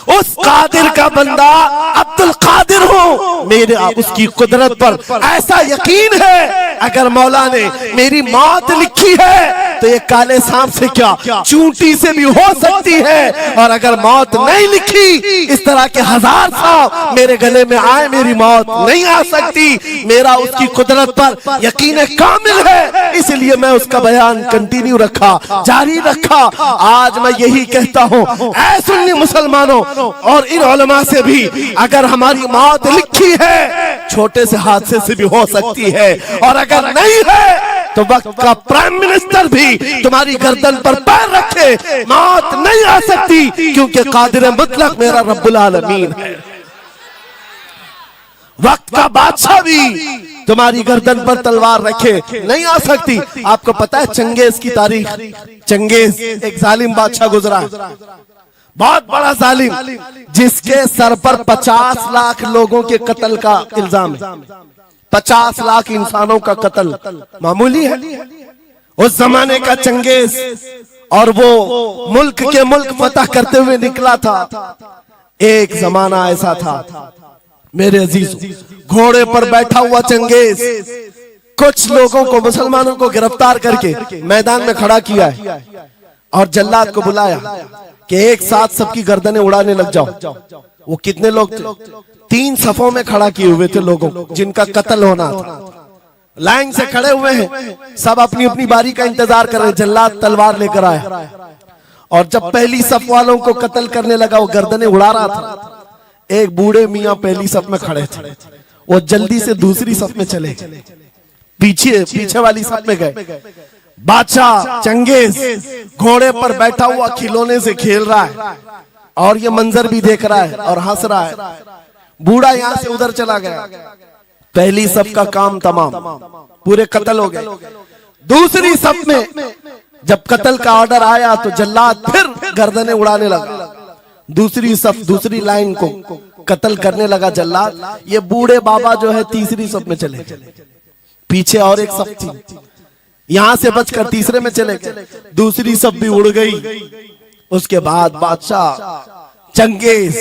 उस कादिर का बंदा अब्दुल कादिर हूं। मेरे उसकी कुदरत पर ऐसा यकीन है, अगर मौला ने मेरी मौत लिखी है तो ये काले सांप से क्या चूंटी से भी हो सकती है, और अगर मौत नहीं लिखी इस तरह के 1000 सांप मेरे गले में आए, मेरी मौत नहीं आ सकती। मेरा उसकी कुदरत पर यकीन कामिल है, इसलिए मैं उसका बयान कंटिन्यू रखा, जारी रखा। आज मैं यही कहता हूं, ऐ सुन्नी मुसलमानों और इन उलमा से भी, अगर हमारी मौत लिखी है छोटे से हादसे से भी हो सकती है, और अगर नहीं है तो वक्त का प्राइम मिनिस्टर भी तुम्हारी गर्दन पर पैर रखे, मौत नहीं आ सकती, क्योंकि कादिर मुतलक मेरा रब्बुल आलमीन है। वक्त का बादशाह भी तुम्हारी गर्दन पर तलवार रखे, नहीं आ सकती। आपको पता है चंगेज की तारीख, चंगेज एक जालिम बादशाह गुजरा, बहुत बड़ा जालिम, जिसके सर पर 50 लाख लोगों के कत्ल का इल्जाम है। 50 लाख इंसानों का कत्ल मामूली है उस जमाने का चंगेज, और वो मुल्क के मुल्क फतह करते हुए निकला था। एक जमाना ऐसा था मेरे अजीज, घोड़े पर बैठा हुआ चंगेज कुछ लोगों को, मुसलमानों को गिरफ्तार करके मैदान में खड़ा किया है और जल्लाद को बुलाया कि एक साथ सबकी गर्दनें उड़ाने लग जाओ। वो कितने लोग थे, 3 सफों में खड़ा किए हुए थे लोगों जिनका कत्ल होना था। लाइन से खड़े हुए हैं, सब अपनी अपनी बारी का इंतजार कर रहे हैं। जल्लाद तलवार लेकर आया और जब पहली सफ वालों को कत्ल करने लगा, वो गर्दनें उड़ा रहा था। एक बूढ़े मियाँ पहली सफ में खड़े थे, वो जल्दी से दूसरी सफ में चले, पीछे वाली सफ में गए। बादशाह चंगेज घोड़े पर बैठा हुआ खिलौने से खेल रहा है और ये मंजर भी देख रहा है और हंस रहा है। बूढ़ा यहां से उधर चला गया, पहली सफ का काम तमाम, पूरे कत्ल हो गए। दूसरी सफ में जब कत्ल का ऑर्डर आया तो जल्लाद फिर गर्दनें उड़ाने लगा। दूसरी सफ, दूसरी लाइन को कत्ल करने लगा जल्लाद। ये बूढ़े बाबा जो है तीसरी सफ में चले गए, पीछे और एक सफ थी, यहां से बचकर तीसरे में चले गए, दूसरी सफ भी उड़ गई। उसके बाद बादशाह चंगेज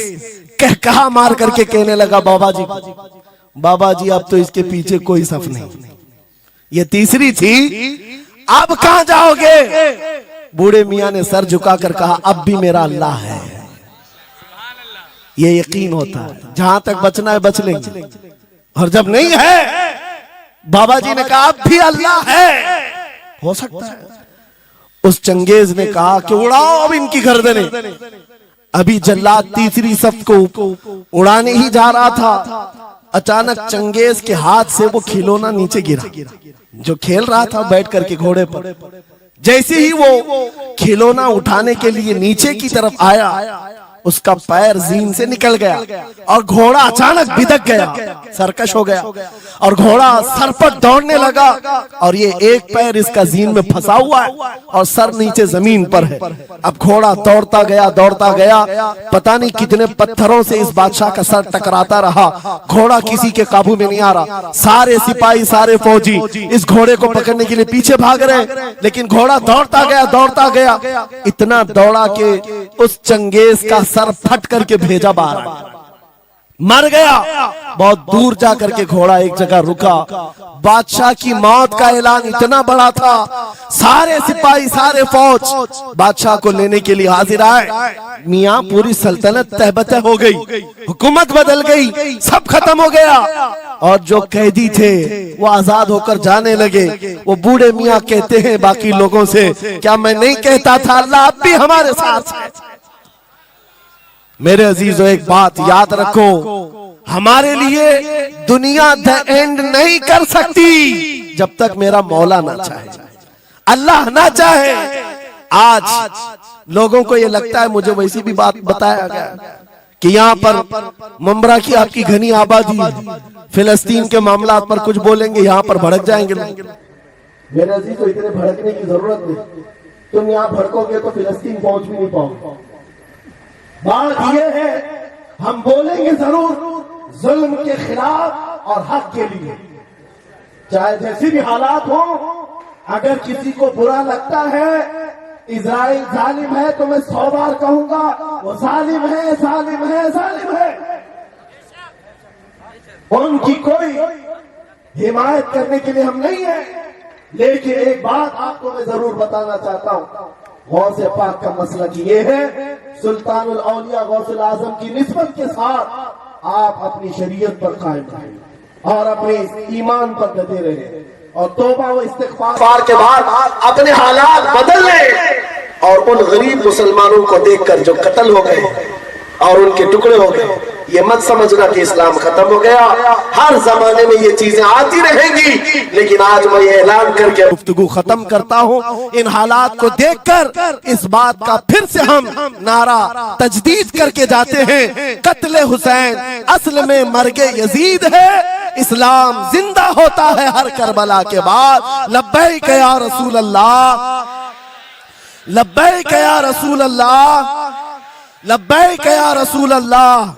कहकहा मार करके कहने लगा, बाबा जी अब तो इसके पीछे कोई सफ नहीं, ये तीसरी थी, अब कहां जाओगे? बूढ़े मियां ने सर झुकाकर कहा, अब भी मेरा अल्लाह है। ये यकीन होता है, जहां तक बचना है बच लेंगे, और जब नहीं है, बाबा जी ने कहा अब भी अल्लाह है, हो सकता है। उस चंगेज ने कहा कि उड़ाओ अब इनकी गर्दनें। अभी जल्लाद तीसरी सफ को उड़ाने ही जा रहा था, अचानक चंगेज के हाथ से वो खिलौना नीचे गिरा जो खेल रहा था बैठ करके घोड़े पर। जैसे ही वो खिलौना उठाने के लिए नीचे की तरफ आया, उसका पैर जीन से निकल गया और घोड़ा अचानक बिदक गया, सरकश हो गया और घोड़ा सर पर दौड़ने लगा और ये एक पैर इसका जीन में फंसा हुआ है और सर नीचे जमीन पर है। अब घोड़ा दौड़ता गया, पता नहीं कितने पत्थरों से इस बादशाह का सर टकराता रहा, घोड़ा किसी के काबू में नहीं आ रहा। सारे सिपाही, सारे फौजी इस घोड़े को पकड़ने के लिए पीछे भाग रहे, लेकिन घोड़ा दौड़ता गया, इतना दौड़ा कि उस चंगेज का सर फट करके भेजा बाहर, मर गया। बहुत दूर जाकर के घोड़ा एक जगह रुका। बादशाह की मौत का ऐलान इतना बड़ा था, सारे सिपाही, सारे फौज बादशाह को लेने के लिए हाजिर आए। मियां पूरी सल्तनत तहबतह हो गई, हुकूमत बदल गई, सब खत्म हो गया और जो कैदी थे वो आजाद होकर जाने लगे। वो बूढ़े मियां कहते हैं बाकी लोगों से, क्या मैं नहीं कहता था अल्लाह अब भी हमारे साथ है? मेरे अजीजों, एक बात याद रखो, हमारे लिए दुनिया द एंड नहीं कर सकती जब तक मेरा मौला ना चाहे, अल्लाह ना चाहे। आज लोगों को ये लगता है, मुझे वैसी भी बात बताया गया कि यहाँ पर मुंबरा की आपकी घनी आबादी है, फिलिस्तीन के मामला पर कुछ बोलेंगे यहाँ पर भड़क जाएंगे। मेरे अजीजों, इतने भड़कने की जरूरत नहीं, तुम यहाँ भड़कोगे तो फिलिस्तीन पहुंच भी नहीं पाओगे। बात यह है, हम बोलेंगे जरूर जुल्म के खिलाफ और हक के लिए, चाहे जैसी भी हालात हो। अगर किसी को बुरा लगता है इजराइल जालिम है, तो मैं 100 बार कहूंगा वो जालिम है, जालिम है, जालिम है। उनकी कोई हिमायत करने के लिए हम नहीं है, लेकिन एक बात आपको मैं जरूर बताना चाहता हूं, गौसे पाक का मसला ये है, सुल्तानुल औलिया गौसुल आजम की निस्बत के साथ आप अपनी शरीयत पर कायम रहें और अपने ईमान पर डटे रहे और तौबा व इस्तिग़फ़ार के बाद अपने हालात बदल लें। और उन गरीब मुसलमानों को देखकर जो कत्ल हो गए और उनके टुकड़े हो गए, ये मत समझना कि इस्लाम खत्म हो गया। हर जमाने में ये चीजें आती रहेंगी, लेकिन आज मैं ये ऐलान करके गुफ्तगू खत्म करता हूँ। इन हालात को देखकर इस बात का फिर से हम नारा तजदीद करके जाते हैं, कत्ले हुसैन असल में मर्गे यजीद है, इस्लाम जिंदा होता है हर करबला के बाद। लब्बैक या रसूल अल्लाह, लब्बैक या रसूल अल्लाह, लब्बैक या रसूल अल्लाह।